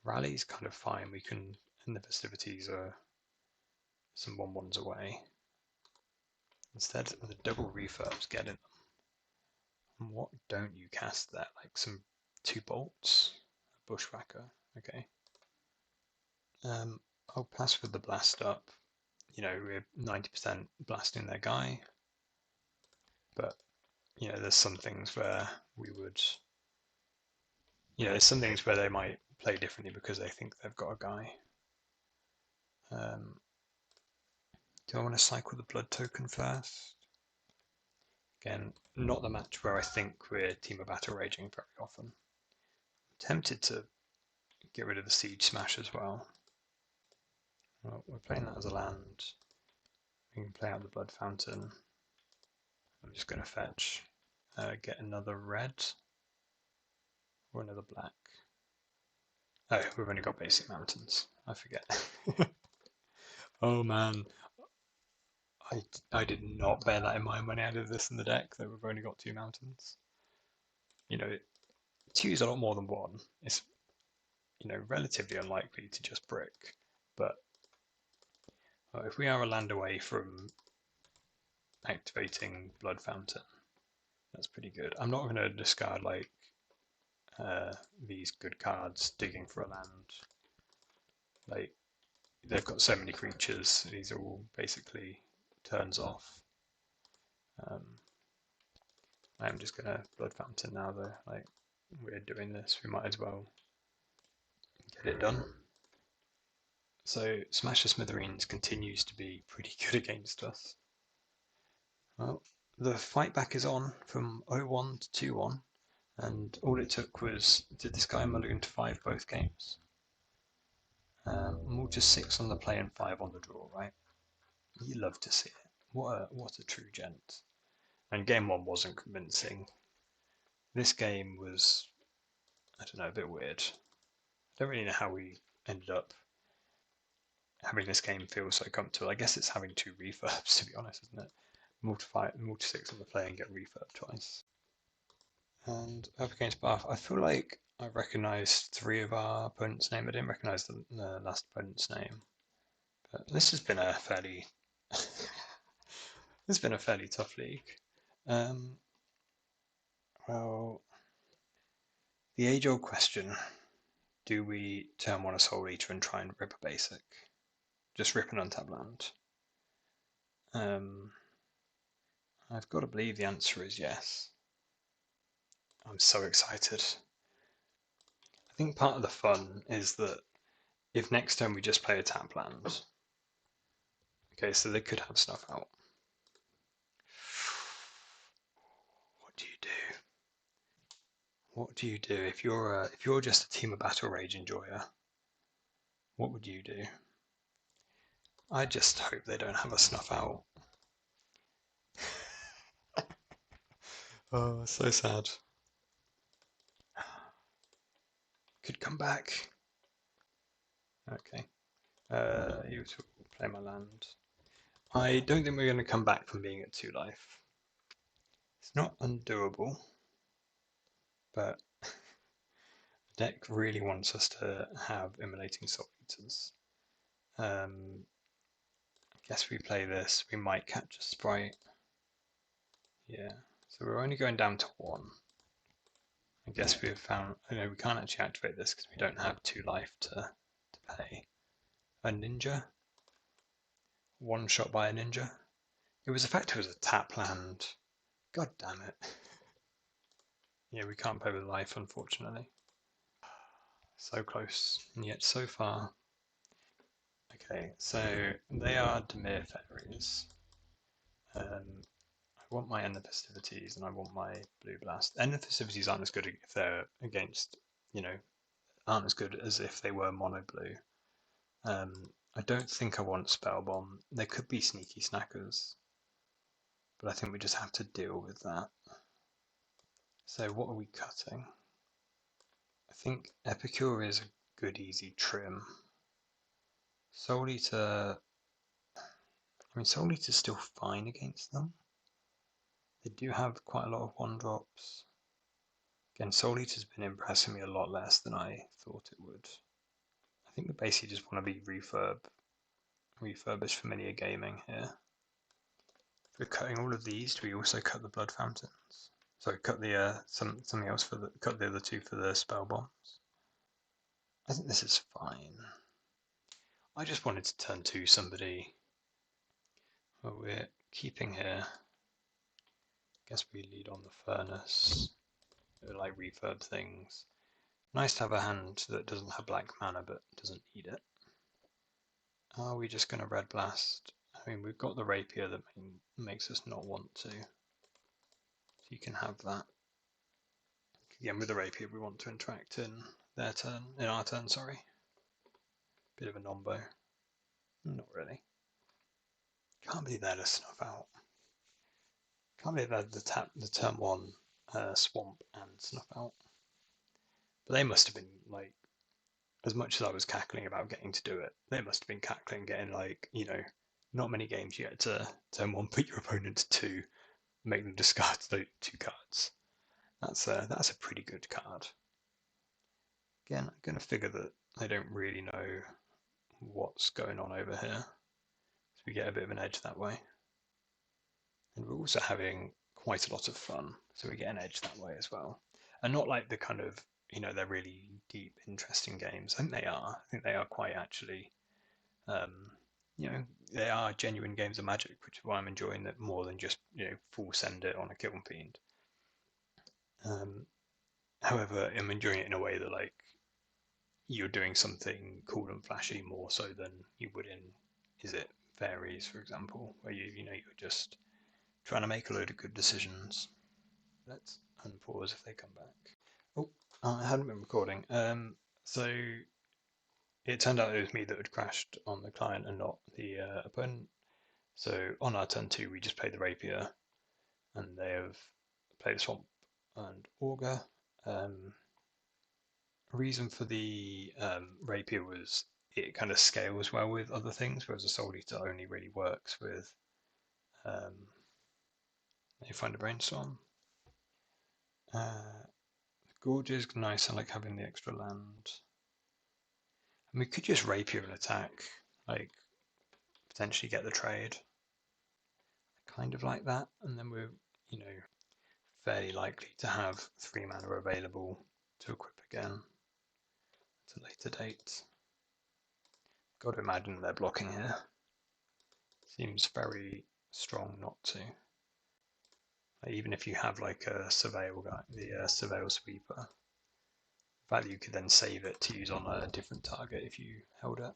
Rally's kind of fine. We can, in the festivities, are some 1/1s away. Instead, the double refurbs get in them. And what don't you cast there? Like some 2 bolts, a bushwhacker. Okay. I'll pass with the blast up. We're 90% blasting their guy, but there's some things where we would. There's some things where they might play differently because they think they've got a guy. Do I want to cycle the blood token first? Again, not the match where I think we're Temur Battleraging very often. I'm tempted to get rid of the Siege Smash as well. Well, we're playing that as a land. We can play out the Blood Fountain. I'm just going to fetch, get another red or another black. Oh, we've only got basic mountains. I forget. Oh man, I did not bear that in mind when I added this in the deck that we've only got 2 mountains. 2 is a lot more than 1. It's relatively unlikely to just brick, but if we are a land away from activating Blood Fountain, that's pretty good. I'm not going to discard like these good cards digging for a land. Like they've got so many creatures, these are all basically turns off. I'm just going to Blood Fountain now though. Like we're doing this, we might as well get it done. So Smash the Smithereens continues to be pretty good against us. Well, the fight back is on from 0-1 to 2-1, and all it took was, did this guy mulligan to 5 both games? More just 6 on the play and 5 on the draw, right? You love to see it. What a true gent. And game 1 wasn't convincing. This game was, I don't know, a bit weird. I don't really know how we ended up having this game feel so comfortable. I guess it's having 2 refurbs, to be honest, isn't it? Multi 6 on the play and get refurb twice. And up against Barff, I feel like I recognised 3 of our opponents' name. I didn't recognise the last opponent's name. But this has been a fairly tough league. Well, the age-old question: do we turn 1 a Soul Eater and try and rip a basic? Just rip an untapped land? I've got to believe the answer is yes. I'm so excited. I think part of the fun is that if next turn we just play a tap land, okay, so they could have stuff out. What do you do? What do you do if you're just a Temur Battlerage enjoyer? What would you do? I just hope they don't have a snuff out. Oh, so sad. Could come back. Okay. You will play my land. I don't think we're going to come back from being at 2 life. It's not undoable, but the deck really wants us to have Immolating Soul Eaters. I guess we play this, we might catch a Sprite. Yeah, so we're only going down to 1. I guess we've found, we can't actually activate this because we don't have 2 life to pay. A ninja? 1 shot by a ninja? It was the fact it was a tap land. God damn it. Yeah, we can't play with life, unfortunately. So close, and yet so far. Okay, so they are Dimir Faeries. I want my End of Festivities and I want my Blue Blast. End of Festivities aren't as good if they're against, aren't as good as if they were mono blue. I don't think I want Spell Bomb. There could be Sneaky Snackers, but I think we just have to deal with that. So what are we cutting? I think Epicure is a good easy trim. Soul Eater, I mean Soul Eater's still fine against them. They do have quite a lot of 1-drops. Again, Soul Eater's been impressing me a lot less than I thought it would. I think we basically just want to be refurbished familiar gaming here. If we're cutting all of these, do we also cut the blood fountains? Sorry, cut the something else for cut the other two for the spell bombs. I think this is fine. I just wanted to turn to somebody. Well, we're keeping here. Guess we lead on the furnace. Like refurb things. Nice to have a hand that doesn't have black mana but doesn't need it. Are we just going to red blast? I mean, we've got the rapier that makes us not want to. So you can have that. Again, with the rapier, we want to interact in their turn, in our turn, sorry. Bit of a nombo. Not really. Can't believe they had a snuff out. Can't believe they had the turn 1 swamp and snuff out. But they must have been like, as much as I was cackling about getting to do it, they must have been cackling getting like, you know, not many games you get to turn 1, put your opponent to 2, make them discard those 2 cards. That's a pretty good card. Again, I'm going to figure that I don't really know what's going on over here, so we get a bit of an edge that way. And we're also having quite a lot of fun, so we get an edge that way as well. And not like the kind of, you know, they're really deep, interesting games. I think they are. I think they are quite actually, you know, they are genuine games of Magic, which is why I'm enjoying it more than just, you know, full send it on a Kiln Fiend. However, I'm enjoying it in a way that, like, you're doing something cool and flashy more so than you would in, is it Faeries, for example, where you know, you're just trying to make a load of good decisions. Let's unpause if they come back. Oh, I hadn't been recording. So it turned out it was me that had crashed on the client and not the opponent. So on our turn 2, we just played the rapier, and they have played the swamp and augur. Reason for the rapier was it kind of scales well with other things, whereas a soul eater only really works with. You find a brainstorm. Gorge is nice. I like having the extra land. And we could just rapier and attack, like potentially get the trade. I kind of like that, and then we're, you know, fairly likely to have 3 mana available to equip again at a later date. Got to imagine they're blocking here. Seems very strong not to. Even if you have like a surveil guy, the surveil sweeper. In fact, you could then save it to use on a different target if you held it.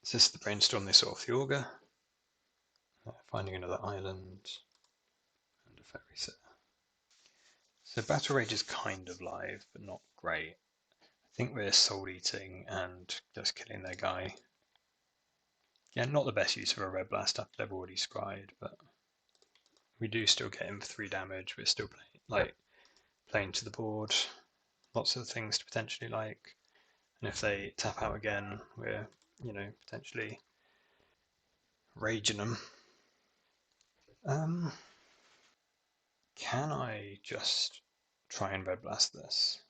Is this the brainstorm they saw off the augur? Finding another island and a fairy set. So Battlerage is kind of live, but not great. I think we're soul eating and just killing their guy. Yeah, not the best use of a red blast after they've already scryed, but we do still get him for 3 damage. We're still playing to the board. Lots of things to potentially like. And if they tap out again, we're, you know, potentially raging them. Can I just try and red blast this?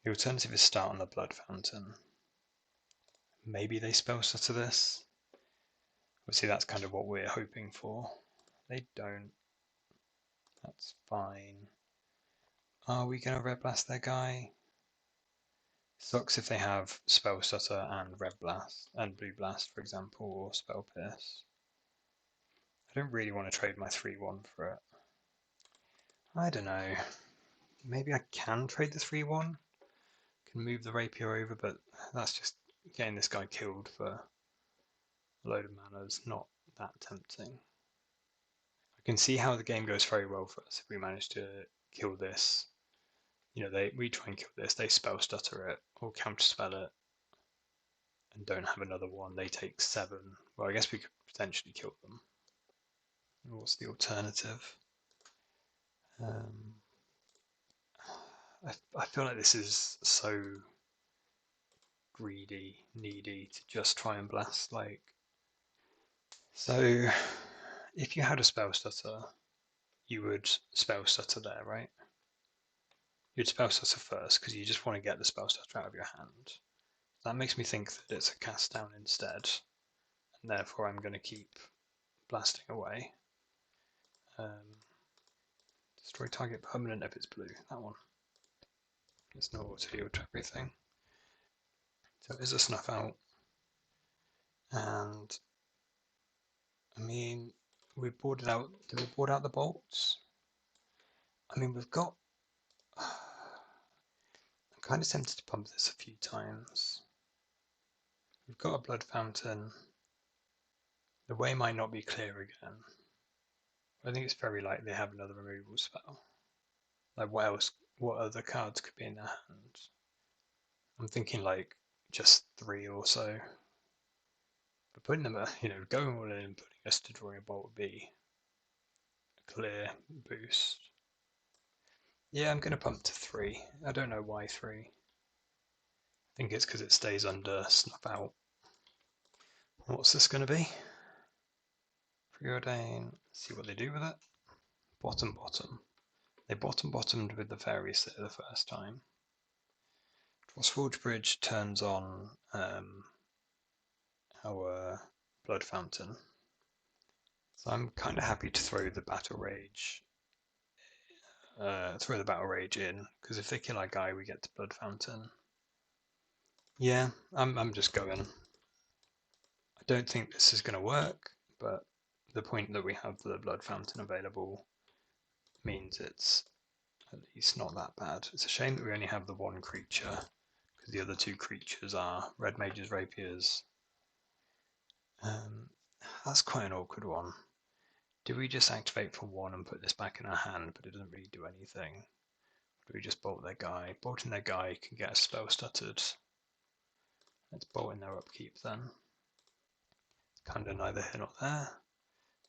The alternative is start on the blood fountain. Maybe they spell stutter this. Obviously that's kind of what we're hoping for. They don't. That's fine. Are we going to red blast their guy? Sucks if they have spell stutter and red blast and blue blast, for example, or spell pierce. I don't really want to trade my 3-1 for it. I don't know. Maybe I can trade the 3-1. Can move the rapier over, but that's just getting this guy killed for a load of mana is not that tempting. I can see how the game goes very well for us if we manage to kill this You know, we try and kill this, they spell stutter it or counterspell it and don't have another one, they take 7. Well, I guess we could potentially kill them. What's the alternative? I feel like this is so greedy, needy to just try and blast. Like, so if you had a spell stutter, you would spell stutter there, right? You'd spell stutter first because you just want to get the spell stutter out of your hand. That makes me think that it's a cast down instead, and therefore I'm going to keep blasting away. Destroy target permanent if it's blue. That one. It's not auto heal to everything. So it is a snuff out. And I mean, we boarded out. Did we board out the bolts? I mean, we've got. I'm kind of tempted to pump this a few times. We've got a blood fountain. The way might not be clear again. I think it's very likely they have another removal spell. Like, what else? What other cards could be in their hand? I'm thinking like just 3 or so. But putting them, going all in and putting us to drawing a bolt would be a clear boost. Yeah, I'm going to pump to 3. I don't know why 3. I think it's because it stays under snuff out. What's this going to be? Preordain. Let's see what they do with it. Bottom. They bottomed with the Faeries there the first time. Forge Bridge turns on our Blood Fountain. So I'm kind of happy to throw the Battle Rage. In, because if they kill our guy, we get the Blood Fountain. Yeah, I'm just going. I don't think this is going to work, but the point that we have the Blood Fountain available means it's at least not that bad. It's a shame that we only have the one creature, because the other 2 creatures are Red Mages, Rapiers. That's quite an awkward one. Do we just activate for 1 and put this back in our hand, but it doesn't really do anything? Or do we just bolt their guy? Bolting their guy can get a spell stuttered. Let's bolt in their upkeep then. Kind of neither here nor there.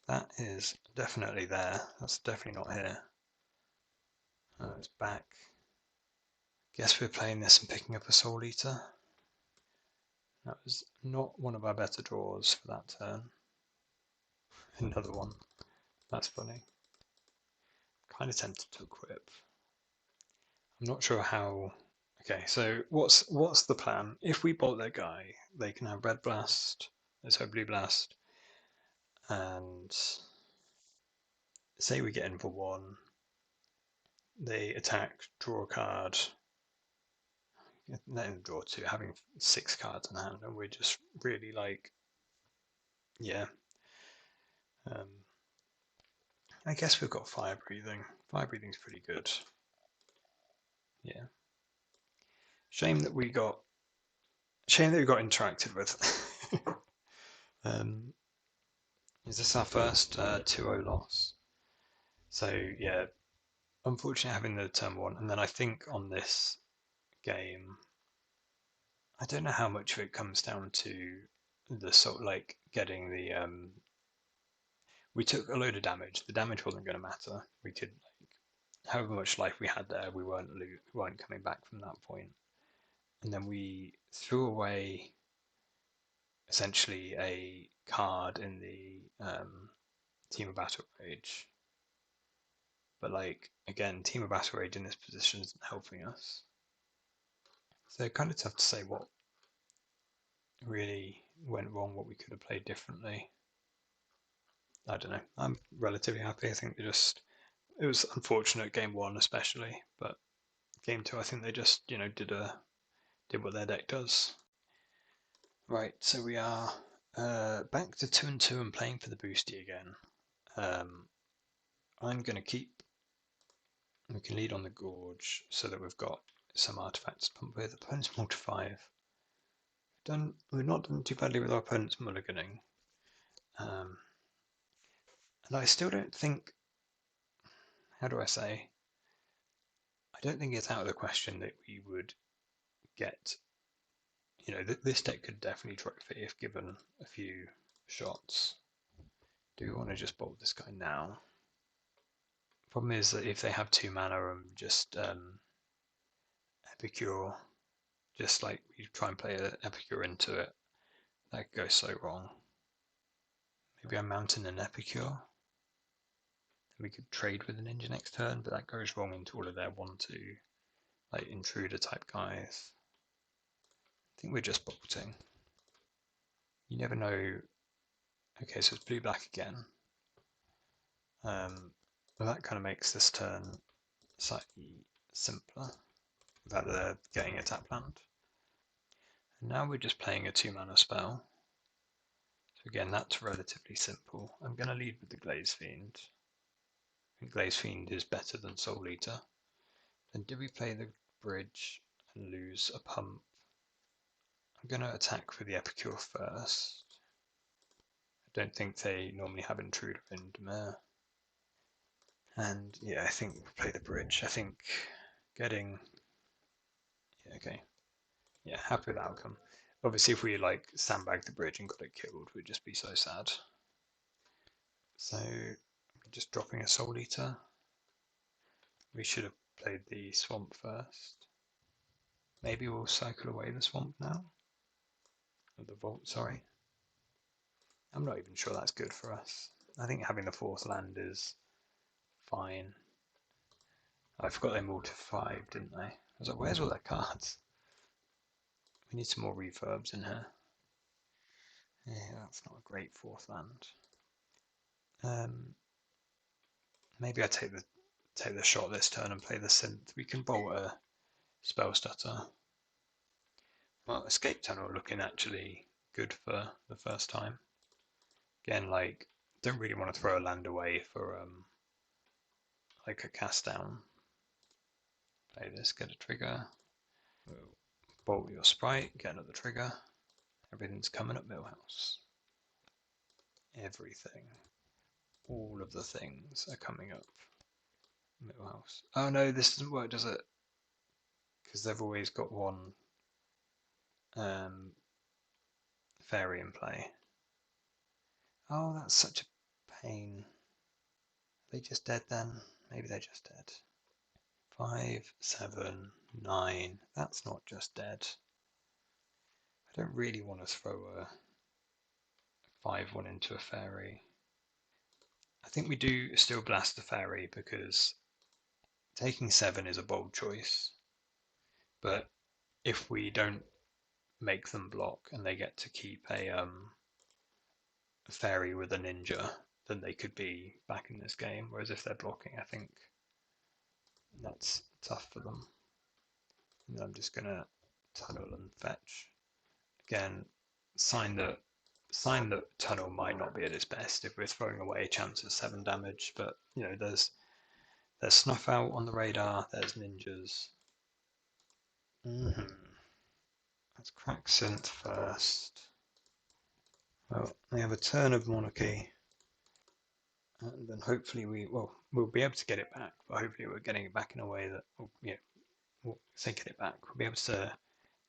That is definitely there. That's definitely not here. It's back. Guess we're playing this and picking up a Soul Eater. That was not one of our better draws for that turn. Another one. That's funny. Kind of tempted to equip. I'm not sure how. Okay, so what's the plan? If we bolt their guy, they can have Red Blast, let's have Blue Blast, and say we get in for 1, they attack, draw a card, let them draw 2, having 6 cards in hand, and we're just really like, yeah. I guess we've got Fire Breathing. Fire Breathing's pretty good. Yeah. Shame that we got interacted with. Is this our first 2-0 loss? So yeah, unfortunately having the turn 1, and then I think on this game, I don't know how much of it comes down to the sort of like getting the. We took a load of damage. The damage wasn't going to matter. We could, however much life we had there, we weren't coming back from that point. And then we threw away essentially a card in the Temur Battlerage. But again, Temur Battlerage in this position isn't helping us. So kind of tough to say what really went wrong, what we could have played differently. I don't know. I'm relatively happy. I think it was unfortunate game 1 especially, but game 2 I think they just did what their deck does. Right, so we are back to 2-2 and playing for the boosty again. I'm going to keep. We can lead on the gorge so that we've got some artifacts to pump with. Opponent's multi 5. We've not done too badly with our opponent's mulliganing. And I still don't think. How do I say? I don't think it's out of the question that we would get, this deck could definitely trophy if given a few shots. Do we want to just bolt this guy now? Problem is that if they have 2 mana and just Epicure, just like you try and play an Epicure into it, that could go so wrong. Maybe I mountain an Epicure. We could trade with a ninja next turn, but that goes wrong into all of their 1/2 like intruder type guys. I think we're just bolting. You never know. Okay, so it's blue black again. Well, that kind of makes this turn slightly simpler without getting a tap land. And now we're just playing a 2 mana spell. So again, that's relatively simple. I'm going to lead with the Glaze Fiend. I think Glaze Fiend is better than Soul Eater. Then did we play the bridge and lose a pump? I'm going to attack for the Epicure first. I don't think they normally have Intruder in Dimir. And yeah, I think we'll play the bridge. I think getting... Yeah, okay. Yeah, happy with the outcome. Obviously, if we like sandbagged the bridge and got it killed, we'd just be so sad. So, just dropping a Soul Eater. We should have played the swamp first. Maybe we'll cycle away the swamp now. Or the vault, sorry. I'm not even sure that's good for us. I think having the 4th land is fine. I forgot they moved to 5, didn't they? I was like, where's all their cards? We need some more refurbs in here. Yeah, that's not a great 4th land. Maybe I take the shot this turn and play the synth. We can bolt a spell stutter. Well, escape tunnel looking actually good for the first time. Again, like, don't really want to throw a land away for like a cast down. Play this, get a trigger. Bolt your sprite, get another trigger. Everything's coming up Millhouse. Everything. All of the things are coming up Millhouse. Oh no, this doesn't work, does it? Because they've always got one fairy in play. Oh, that's such a pain. Are they just dead then? Maybe they're just dead. 5, 7, 9. That's not just dead. I don't really want to throw a 5/1 into a fairy. I think we do still blast the fairy because taking 7 is a bold choice. But if we don't make them block and they get to keep a fairy with a ninja, then they could be back in this game. Whereas if they're blocking, I think that's tough for them. And I'm just gonna tunnel and fetch. Again, sign that tunnel might not be at its best if we're throwing away a chance of 7 damage, but there's snuff out on the radar, there's ninjas. Let's crack synth first. Well, they have a turn of monarchy, and then hopefully we'll be able to get it back, but hopefully we're getting it back in a way that we'll thinking it back. We'll be able to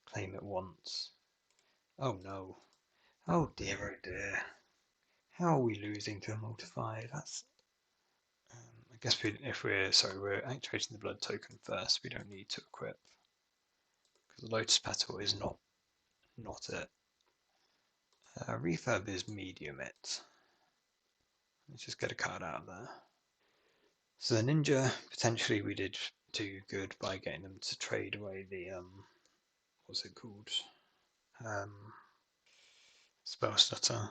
claim it once. Oh no. Oh dear, oh dear. How are we losing to a multiply? That's I guess we're activating the blood token first. We don't need to equip because the Lotus Petal is not it. Refurb is medium it. Let's just get a card out of there. So the ninja, potentially we did do good by getting them to trade away the what's it called? Spell stutter.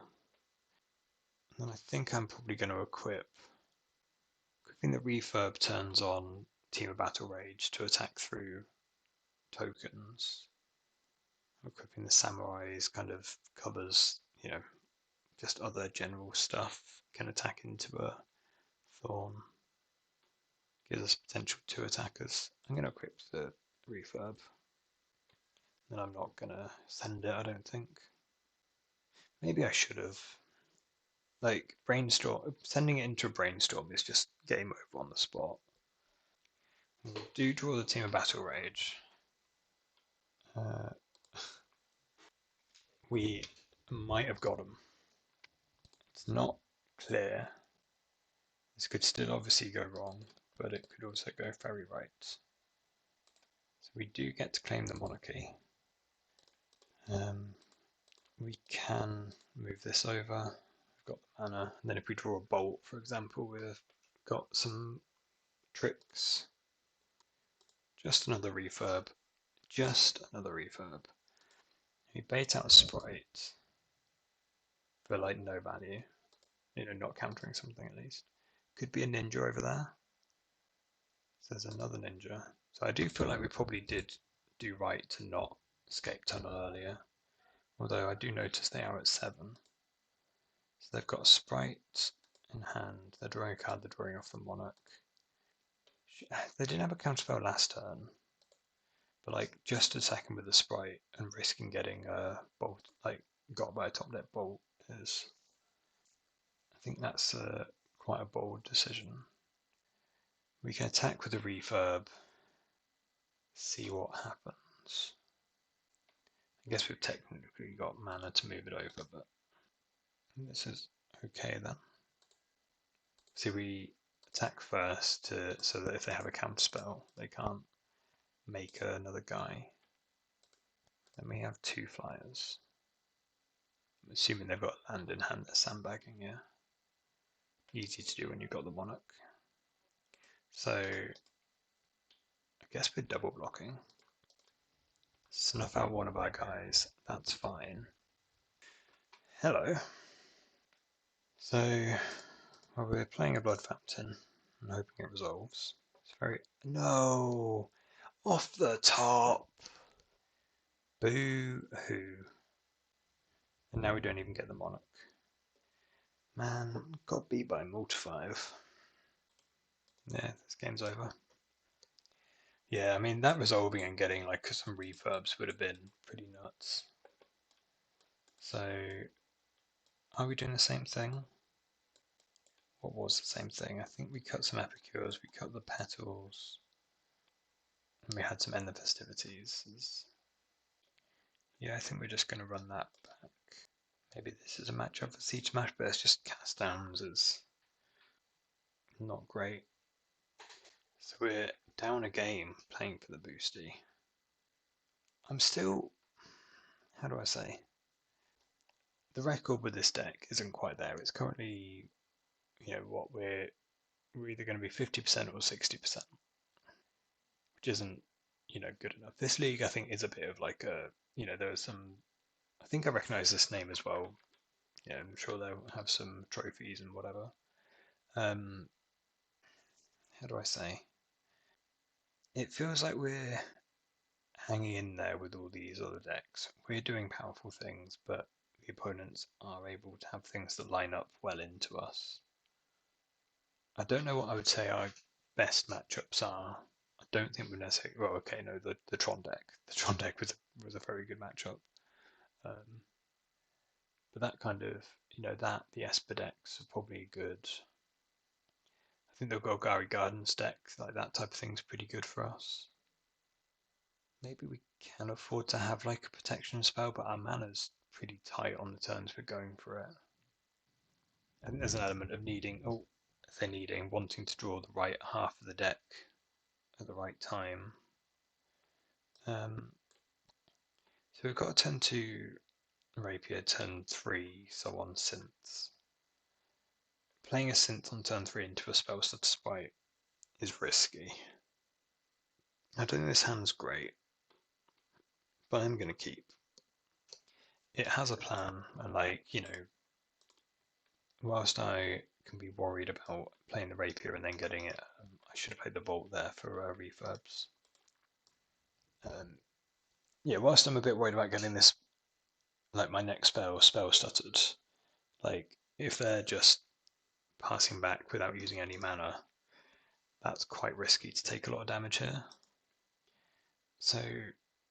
And then I think I'm probably going to equipping the refurb turns on Temur Battlerage to attack through tokens. Equipping the samurais kind of covers, just other general stuff. Can attack into a thorn. Gives us potential 2 attackers. I'm going to equip the refurb. And I'm not going to send it, I don't think. Maybe I should have. Like, brainstorm. Sending it into a brainstorm is just game over on the spot. We do draw the Temur Battlerage. We might have got him. It's not clear. This could still obviously go wrong, but it could also go very right. So we do get to claim the monarchy. We can move this over. We've got the mana, and then if we draw a bolt, for example, we've got some tricks. Just another refurb. Just another refurb. We bait out a sprite for like no value. You know, not countering something at least. Could be a ninja over there. So there's another ninja. So I do feel like we probably did do right to not escape tunnel earlier. Although I do notice they are at 7. So they've got a sprite in hand. They're drawing a card, they're drawing off the monarch. They didn't have a counterspell last turn. But like just a second with the sprite and risking getting a bolt, like got by a top deck bolt is, I think that's quite a bold decision. We can attack with a refurb, see what happens. I guess we've technically got mana to move it over, but this is okay then. See, we attack first so that if they have a counterspell, they can't make another guy. Then we have 2 flyers. I'm assuming they've got land in hand, they're sandbagging, yeah. Easy to do when you've got the monarch. So I guess we're double blocking. Snuff out one of our guys, that's fine. Hello. So well, we're playing a Blood Fountain and hoping it resolves. It's very... No! Off the top! Boo-hoo. And now we don't even get the monarch. Man, got beat by Montij. Yeah, this game's over. Yeah, I mean, that resolving and getting like some refurbs would have been pretty nuts. So, are we doing the same thing? What was the same thing? I think we cut some epicures, we cut the petals, and we had some end the festivities. Yeah, I think we're just going to run that back. Maybe this is a matchup for Siege Smash, but it's just cast downs is not great. So we're down a game playing for the boosty. I'm still, how do I say? The record with this deck isn't quite there. It's currently, you know, what we're either going to be 50% or 60%, which isn't, you know, good enough. This league, I think, is a bit of like a, you know, there's some, I think I recognize this name as well. Yeah, I'm sure they'll have some trophies and whatever. How do I say? It feels like we're hanging in there with all these other decks. We're doing powerful things, but the opponents are able to have things that line up well into us. I don't know what I would say our best matchups are. I don't think we're necessarily, well, okay, no, the Tron deck. The Tron deck was a very good matchup. But that kind of, you know, the Esper decks are probably good. I think the Golgari Gardens deck, like that type of thing's pretty good for us. Maybe we can afford to have like a protection spell, but our mana's pretty tight on the turns we're going for it. I think there's an element of wanting to draw the right half of the deck at the right time. So we've got a turn 2 Rapier, turn 3, so on synths. Playing a synth on turn 3 into a spell slot sprite is risky. I don't think this hand's great, but I'm going to keep. It has a plan, and like, you know, whilst I can be worried about playing the Rapier and then getting it, I should have played the Bolt there for refurbs. Yeah, whilst I'm a bit worried about getting this, like my next spell stuttered, like if they're just passing back without using any mana, that's quite risky to take a lot of damage here. So,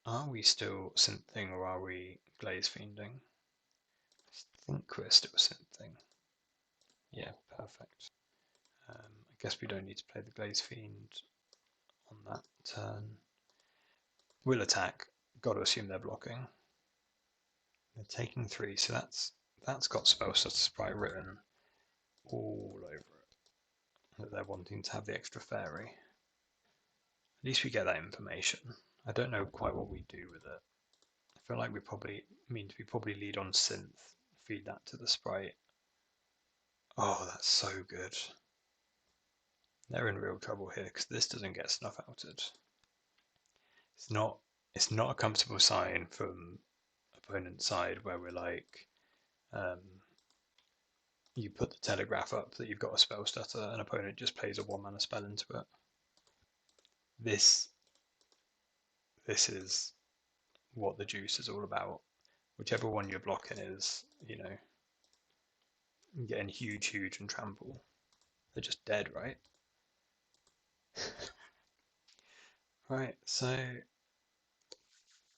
are we still synthing or are we glaze fiending? I think we're still synthing. Yeah, perfect. I guess we don't need to play the glaze fiend on that turn. Will attack. Got to assume they're blocking. They're taking 3, so that's got Spellstutter Sprite written all over it. That they're wanting to have the extra fairy. At least we get that information. I don't know quite what we do with it. I feel like we probably lead on synth, feed that to the sprite. Oh, that's so good. They're in real trouble here because this doesn't get snuff outed. It's not a comfortable sign from opponent's side where we're like, you put the telegraph up that you've got a spell stutter and opponent just plays a 1-mana spell into it. This is what the juice is all about. Whichever one you're blocking is, getting huge and trample. They're just dead, right? Right, so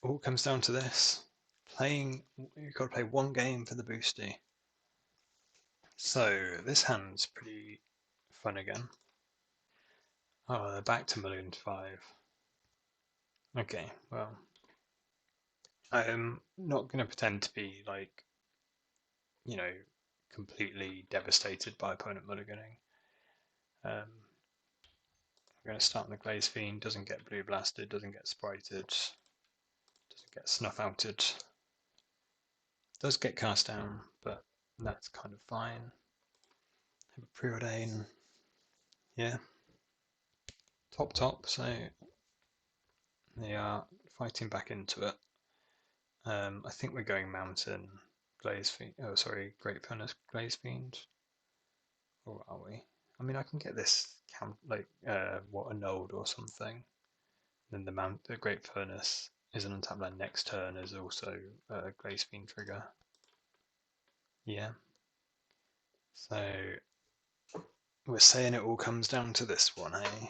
all comes down to this. You've got to play one game for the boosty. So this hand's pretty fun again. Oh, they're back to Mulligan 5. Okay, well, I'm not going to pretend to be like, completely devastated by opponent mulliganing. We're going to start on the Glaze Fiend, doesn't get blue blasted, doesn't get sprited, doesn't get snuff outed. Does get cast down, but that's kind of fine. Have a preordain. Yeah. Top, so they are fighting back into it. I think we're going Mountain Glaze Fiend. Oh, sorry, Great Furnace Glaze Fiend. Or are we? I mean, I can get this annulled or something. Then the Great Furnace is an untapped land next turn is also a Glaze Fiend trigger. Yeah. So we're saying it all comes down to this one, eh?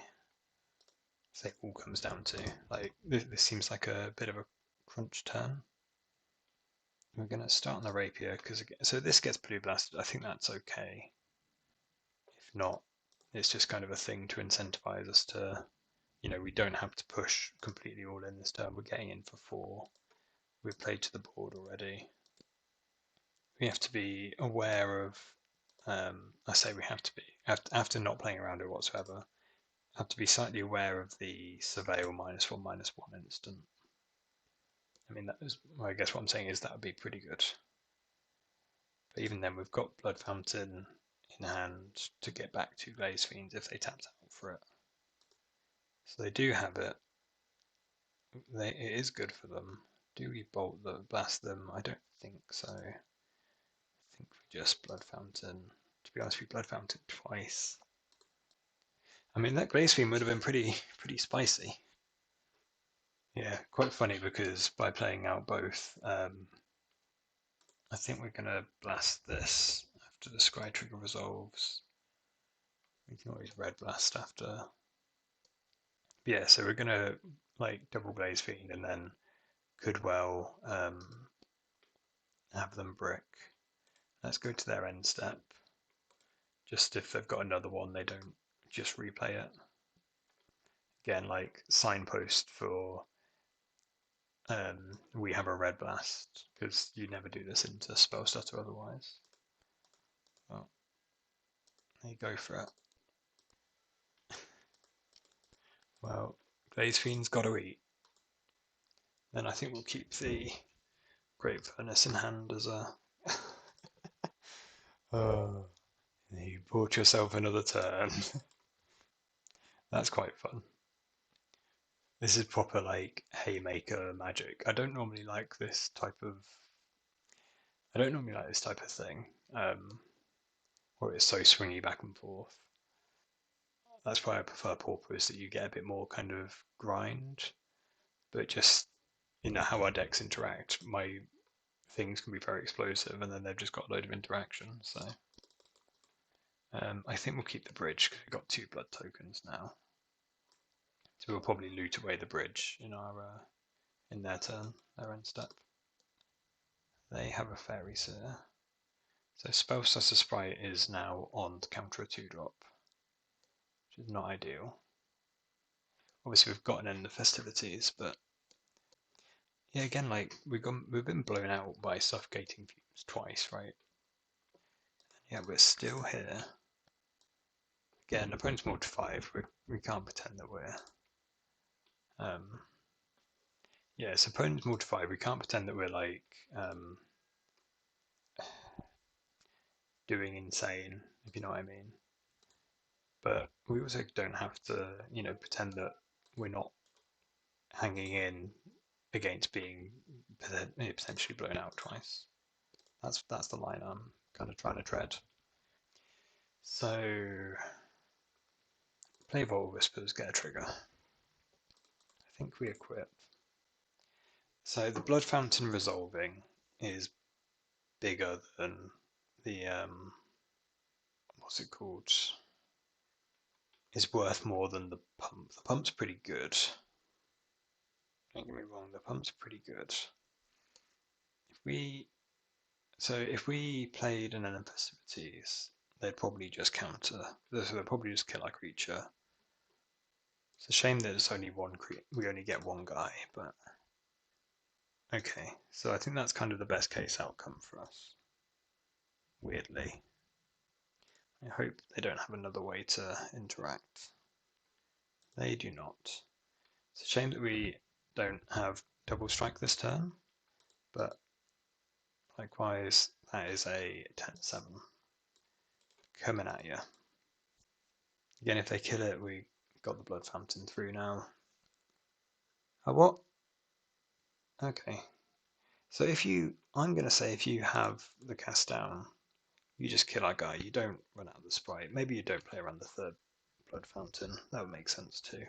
Say all comes down to like this seems like a bit of a crunch turn. We're going to start on the rapier because so this gets blue blasted. I think that's okay. If not, it's just kind of a thing to incentivize us to, we don't have to push completely all in this turn. We're getting in for 4. We've played to the board already. We have to be aware of. I say we have to be after not playing around it whatsoever. Have to be slightly aware of the surveil -1/-1 instant. I mean, I guess what I'm saying is that would be pretty good. But even then, we've got Blood Fountain in hand to get back to Glaze Fiends if they tapped out for it. So they do have it. It is good for them. Do we blast them? I don't think so. I think we just Blood Fountain. To be honest, we Blood Fountain twice. I mean, that Glaze Fiend would have been pretty spicy. Yeah, quite funny because by playing out both, I think we're going to blast this after the Scry trigger resolves. We can always red blast after. Yeah, so we're going to double Glaze Fiend and then could well have them brick. Let's go to their end step. Just if they've got another one, they don't just replay it. Again, like signpost for we have a red blast, because you never do this into spell stutter otherwise. Well, there you go for it. Well, Glaze Fiend's got to eat. Then I think we'll keep the Great Furnace in hand as a. You bought yourself another turn. That's quite fun. This is proper haymaker magic. I don't normally like this type of thing, where it's so swingy back and forth. That's why I prefer Pauper, is that you get a bit more kind of grind, but just how our decks interact. My things can be very explosive, and then they've just got a load of interaction. So I think we'll keep the bridge because we've got 2 blood tokens now. So we'll probably loot away the bridge in their turn, their end step. They have a Faeries here. So Spellstutter Sprite is now on to counter a 2-drop, which is not ideal. Obviously, we've gotten in the festivities, but yeah, again, like we've been blown out by suffocating fumes twice, right? Yeah, we're still here. Again, opponent's more to 5. We can't pretend that we're yeah, it's opponent's more to 5. We can't pretend that we're like doing insane, if you know what I mean. But we also don't have to, pretend that we're not hanging in against being potentially blown out twice. That's the line I'm kind of trying to tread. So play Vault Whispers, get a trigger. I think we equip. So the Blood Fountain resolving is bigger than the what's it called? Is worth more than the pump. The pump's pretty good. Don't get me wrong, the pump's pretty good. If we played an festivities, they'd probably just counter. So they'd probably just kill our creature. It's a shame that it's only one we only get one guy, but okay. So I think that's kind of the best case outcome for us. Weirdly. I hope they don't have another way to interact. They do not. It's a shame that we don't have double strike this turn, but likewise, that is a 10-7 coming at you. Again, if they kill it, we got the Blood Fountain through now. Oh, what? Okay. So I'm going to say if you have the cast down, you just kill our guy. You don't run out of the sprite. Maybe you don't play around the third Blood Fountain. That would make sense too.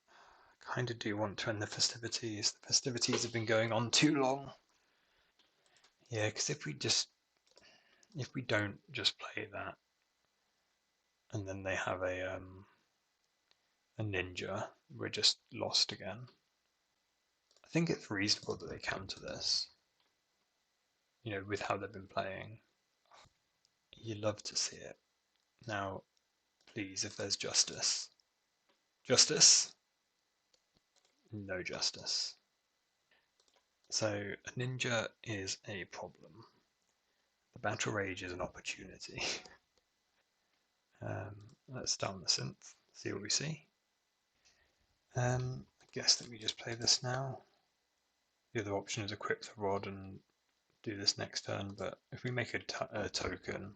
I kind of do want to end the festivities. The festivities have been going on too long. Yeah, because if we don't just play that, and then they have a ninja, we're just lost again. I think it's reasonable that they counter this. With how they've been playing. You love to see it. Now, please, if there's justice. Justice? No justice. So, a ninja is a problem. The Battle Rage is an opportunity. Let's start on the synth, see what we see. I guess that we just play this now. The other option is equip the rod and do this next turn, but if we make a token,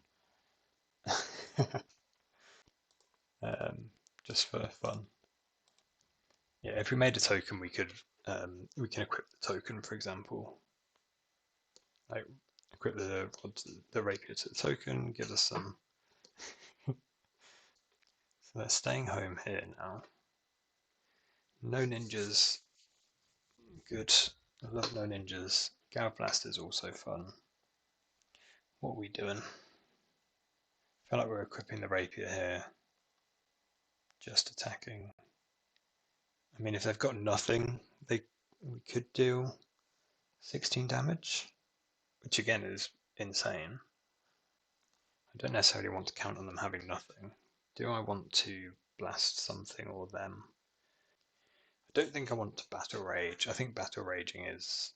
just for fun. Yeah, if we made a token, we can equip the token, for example. Like equip the rapier to the token, give us some. So they're staying home here now. No ninjas. Good. I love no ninjas. Blast is also fun. What are we doing? I feel like we're equipping the rapier here. Just attacking. I mean, if they've got nothing, we could do 16 damage, which again is insane. I don't necessarily want to count on them having nothing. Do I want to blast something or them? I don't think I want to Battle Rage. I think Battle Raging is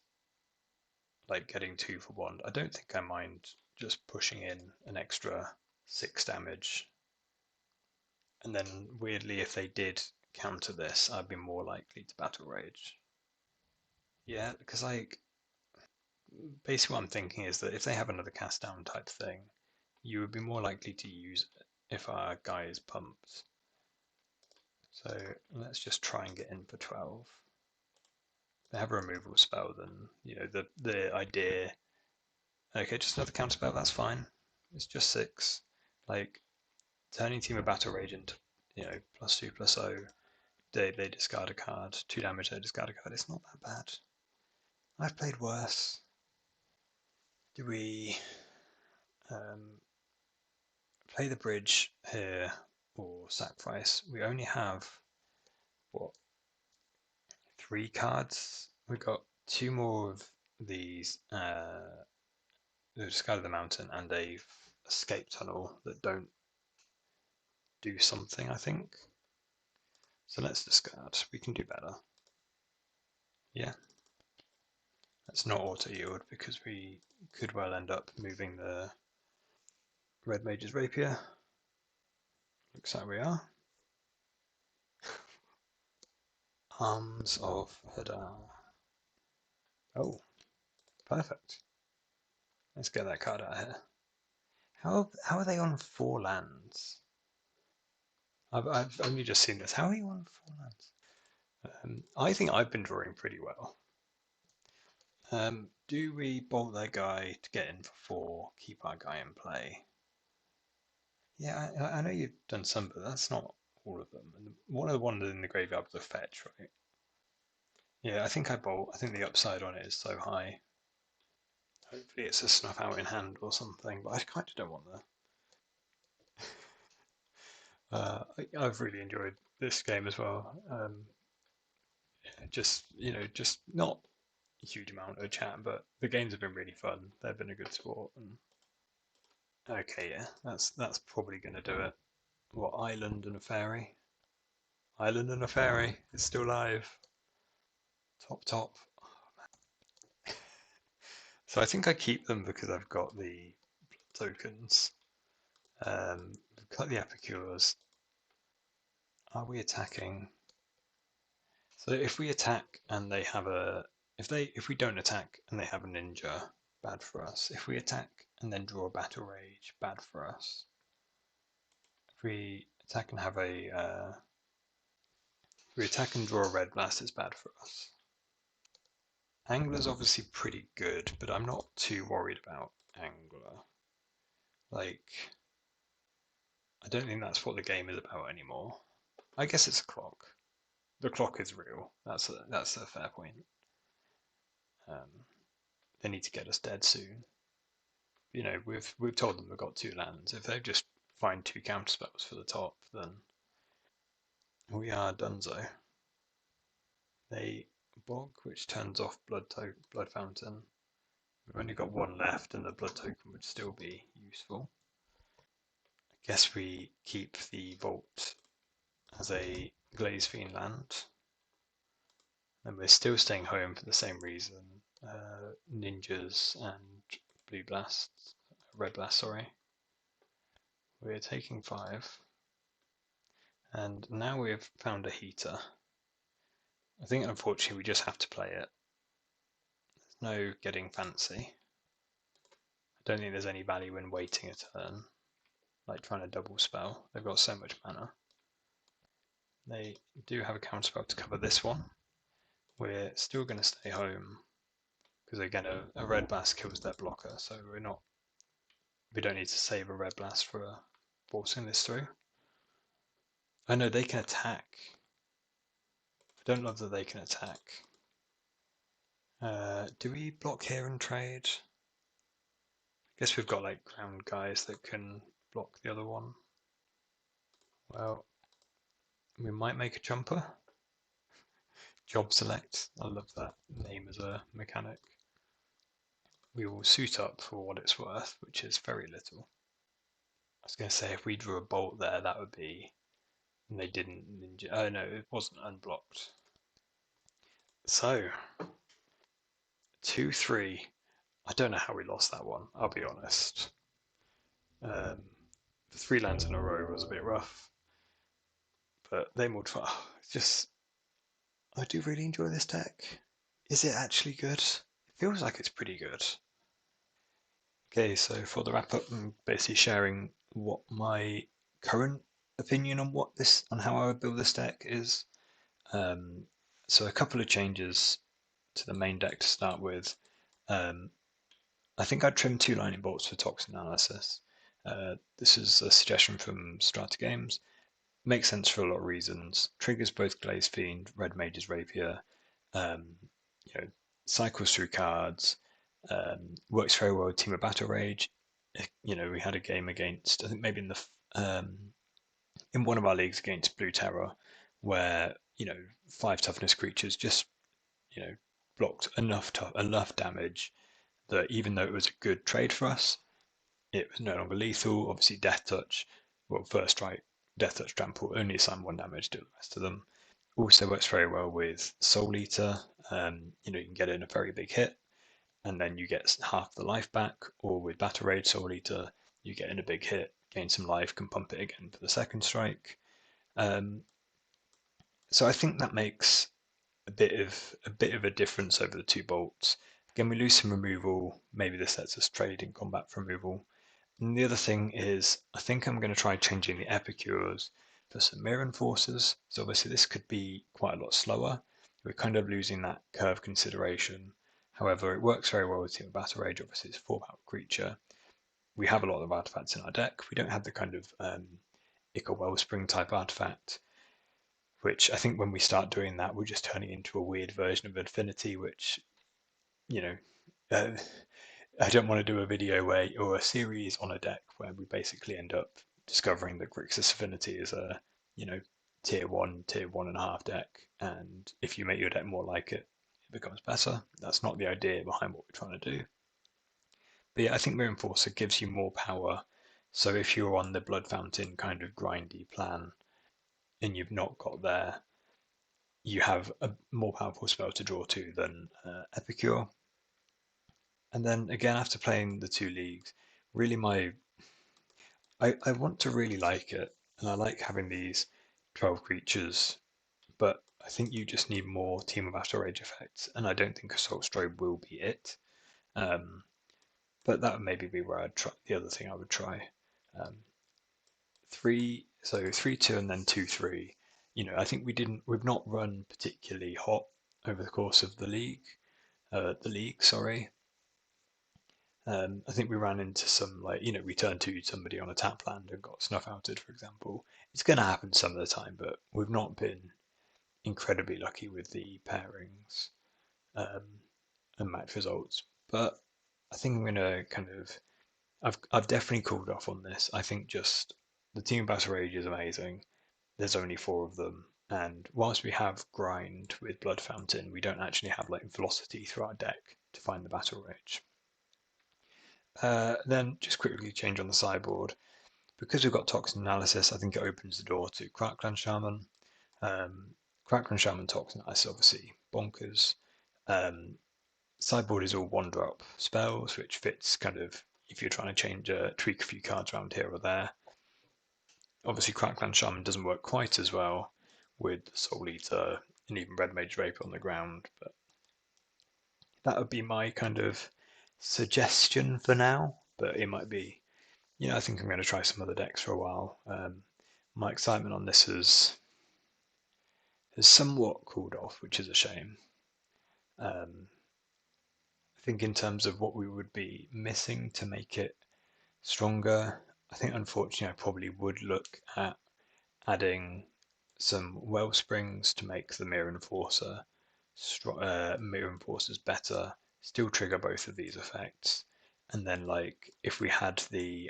like getting 2 for 1. I don't think I mind just pushing in an extra 6 damage. And then weirdly, if they did counter this, I'd be more likely to Battle Rage. Yeah, because basically what I'm thinking is that if they have another cast down type thing, you would be more likely to use it if our guy is pumped. So let's just try and get in for 12. If they have a removal spell, then the idea. Okay, just another counter spell. That's fine. It's just 6. Like turning Temur Battlerage into +2/+0. They discard a card. 2 damage. They discard a card. It's not that bad. I've played worse. Do we play the bridge here or sacrifice? We only have what, 3 cards? We've got 2 more of these. The discard of the mountain and a escape tunnel that don't do something, I think. So let's discard. We can do better. Yeah. Let's not auto yield because we could well end up moving the Red Mage's Rapier. Looks like we are. Arms of Hadar. Oh, perfect. Let's get that card out of here. How are they on 4 lands? I've only just seen this. How are you on 4 lands? I think I've been drawing pretty well. Do we bolt their guy to get in for 4, keep our guy in play? Yeah, I know you've done some, but that's not all of them. And one of the ones in the graveyard was a fetch, right? Yeah, I think I bolt. I think the upside on it is so high. Hopefully it's a snuff out in hand or something, but I kind of don't want that. I've really enjoyed this game as well. Just not a huge amount of chat, but the games have been really fun. They've been a good sport. And okay, yeah, that's probably going to do it. What, Island and a Fairy? Island and a Fairy. It's still live. Top. So I think I keep them because I've got the tokens. We've got the Epicures. Are we attacking? So if we attack and they have if we don't attack and they have a ninja, bad for us. If we attack and then draw a Battle Rage, bad for us. If we attack and have if we attack and draw a Red Blast, it's bad for us. Angler's obviously pretty good, but I'm not too worried about Angler. Like, I don't think that's what the game is about anymore. I guess it's a clock. The clock is real. That's a fair point. They need to get us dead soon. You know, we've told them we've got 2 lands. If they just find 2 counterspells for the top, then we are donezo. They bog, which turns off Blood Fountain. We've only got 1 left, and the Blood Token would still be useful. I guess we keep the Vault as a Glaze Fiend land. And we're still staying home for the same reason. Ninjas and Blue Blasts. Red Blast, sorry. We're taking 5. And now we've found a heater. I think unfortunately we just have to play it. There's no getting fancy. I don't think there's any value in waiting a turn, like trying to double spell. They've got so much mana. They do have a counterspell to cover this one. We're still going to stay home because again a Red Blast kills their blocker, so we don't need to save a Red Blast for forcing this through. I know they can attack. I don't love that they can attack. Do we block here and trade? I guess we've got like ground guys that can block the other one. Well, we might make a jumper. Job select. I love that name as a mechanic. We will suit up for what it's worth, which is very little. I was going to say if we drew a bolt there, that would be. And they didn't ninja. Oh no, it wasn't unblocked. So 2-3. I don't know how we lost that one. I'll be honest. 3 lands in a row was a bit rough, but they more. Just I do really enjoy this deck. Is it actually good? It feels like it's pretty good. Okay, so for the wrap up, I'm basically sharing what my current opinion on how I would build this deck is. So a couple of changes to the main deck to start with. I think I'd trim 2 lightning bolts for toxin analysis. This is a suggestion from Strata Games. Makes sense for a lot of reasons. Triggers both Glaze Fiend, Red Mage's Rapier, cycles through cards, works very well with Temur Battlerage. We had a game against, I think maybe in one of our leagues against Blue Terror, where 5 toughness creatures just blocked enough damage that even though it was a good trade for us, it was no longer lethal. Obviously, Death Touch, first strike, Death Touch, trample, only assign 1 damage to the rest of them. Also works very well with Soul Eater. You know, you can get in a very big hit, and then you get half the life back. Or with Battlerage Soul Eater, you get in a big hit, gain some life, can pump it again for the second strike. So I think that makes a bit of a difference over the two bolts. Again, we lose some removal. Maybe this lets us trade in combat for removal. And the other thing is, I think I'm going to try changing the Epicures for some Mirror Enforcers. So obviously this could be quite a lot slower. We're kind of losing that curve consideration. However, it works very well with Temur Battlerage. Obviously, it's a 4-power creature. We have a lot of artifacts in our deck. We don't have the kind of Ichor Wellspring type artifact, which I think when we start doing that, we're just turning into a weird version of Infinity, which, you know, I don't want to do a video or a series on a deck where we basically end up discovering that Grixis Affinity is a, you know, tier 1.5 deck, and if you make your deck more like it, it becomes better. That's not the idea behind what we're trying to do. But yeah, I think Mirror Enforcer gives you more power. So if you're on the Blood Fountain kind of grindy plan and you've not got there, you have a more powerful spell to draw to than Epicure. And then again, after playing the two leagues, really I want to really like it, and I like having these 12 creatures, but I think you just need more Temur Battlerage effects, and I don't think Assault Strobe will be it. But that would maybe be where I'd try. The other thing I would try. 3-2 and then 2-3. You know, I think we've not run particularly hot over the course of the league, sorry. I think we ran into some, like, you know, we turned to somebody on a tap land and got snuff outed, for example. It's going to happen some of the time, but we've not been incredibly lucky with the pairings and match results. But I think I'm going to kind of, I've definitely cooled off on this. I think just the Temur Battlerage is amazing. There's only 4 of them, and whilst we have grind with Blood Fountain, we don't actually have like velocity through our deck to find the Battlerage. Then just quickly change on the sideboard. Because we've got Toxin Analysis, I think it opens the door to Crackland Shaman. Crackland Shaman Toxin Analysis, obviously bonkers. Sideboard is all 1-drop spells, which fits kind of if you're trying to tweak a few cards around here or there. Obviously, Crackland Shaman doesn't work quite as well with Soul Eater and even Red Mage Draper on the ground, but that would be my kind of suggestion for now. But it might be, you know, I think I'm going to try some other decks for a while. My excitement on this has somewhat cooled off, which is a shame. I think in terms of what we would be missing to make it stronger, I think unfortunately I probably would look at adding some Wellsprings to make the Mirror Enforcers better, still trigger both of these effects, and then like if we had the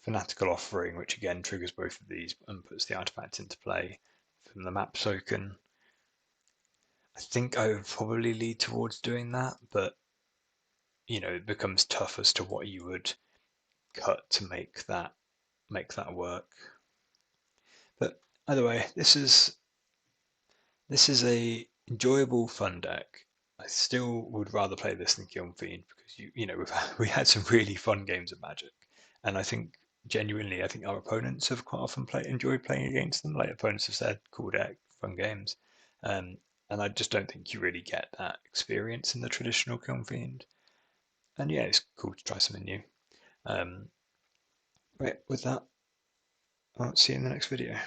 Fanatical Offering, which again triggers both of these and puts the artifact into play from the map token, I think I would probably lead towards doing that, but you know, it becomes tough as to what you would cut to make that work. But either way, this is a enjoyable, fun deck. I still would rather play this than Kiln Fiend because you know we had some really fun games of Magic, and I think genuinely I think our opponents have quite often enjoyed playing against them. Like opponents have said, cool deck, fun games, and I just don't think you really get that experience in the traditional Kiln Fiend. And yeah, it's cool to try something new. Right, with that, I'll see you in the next video.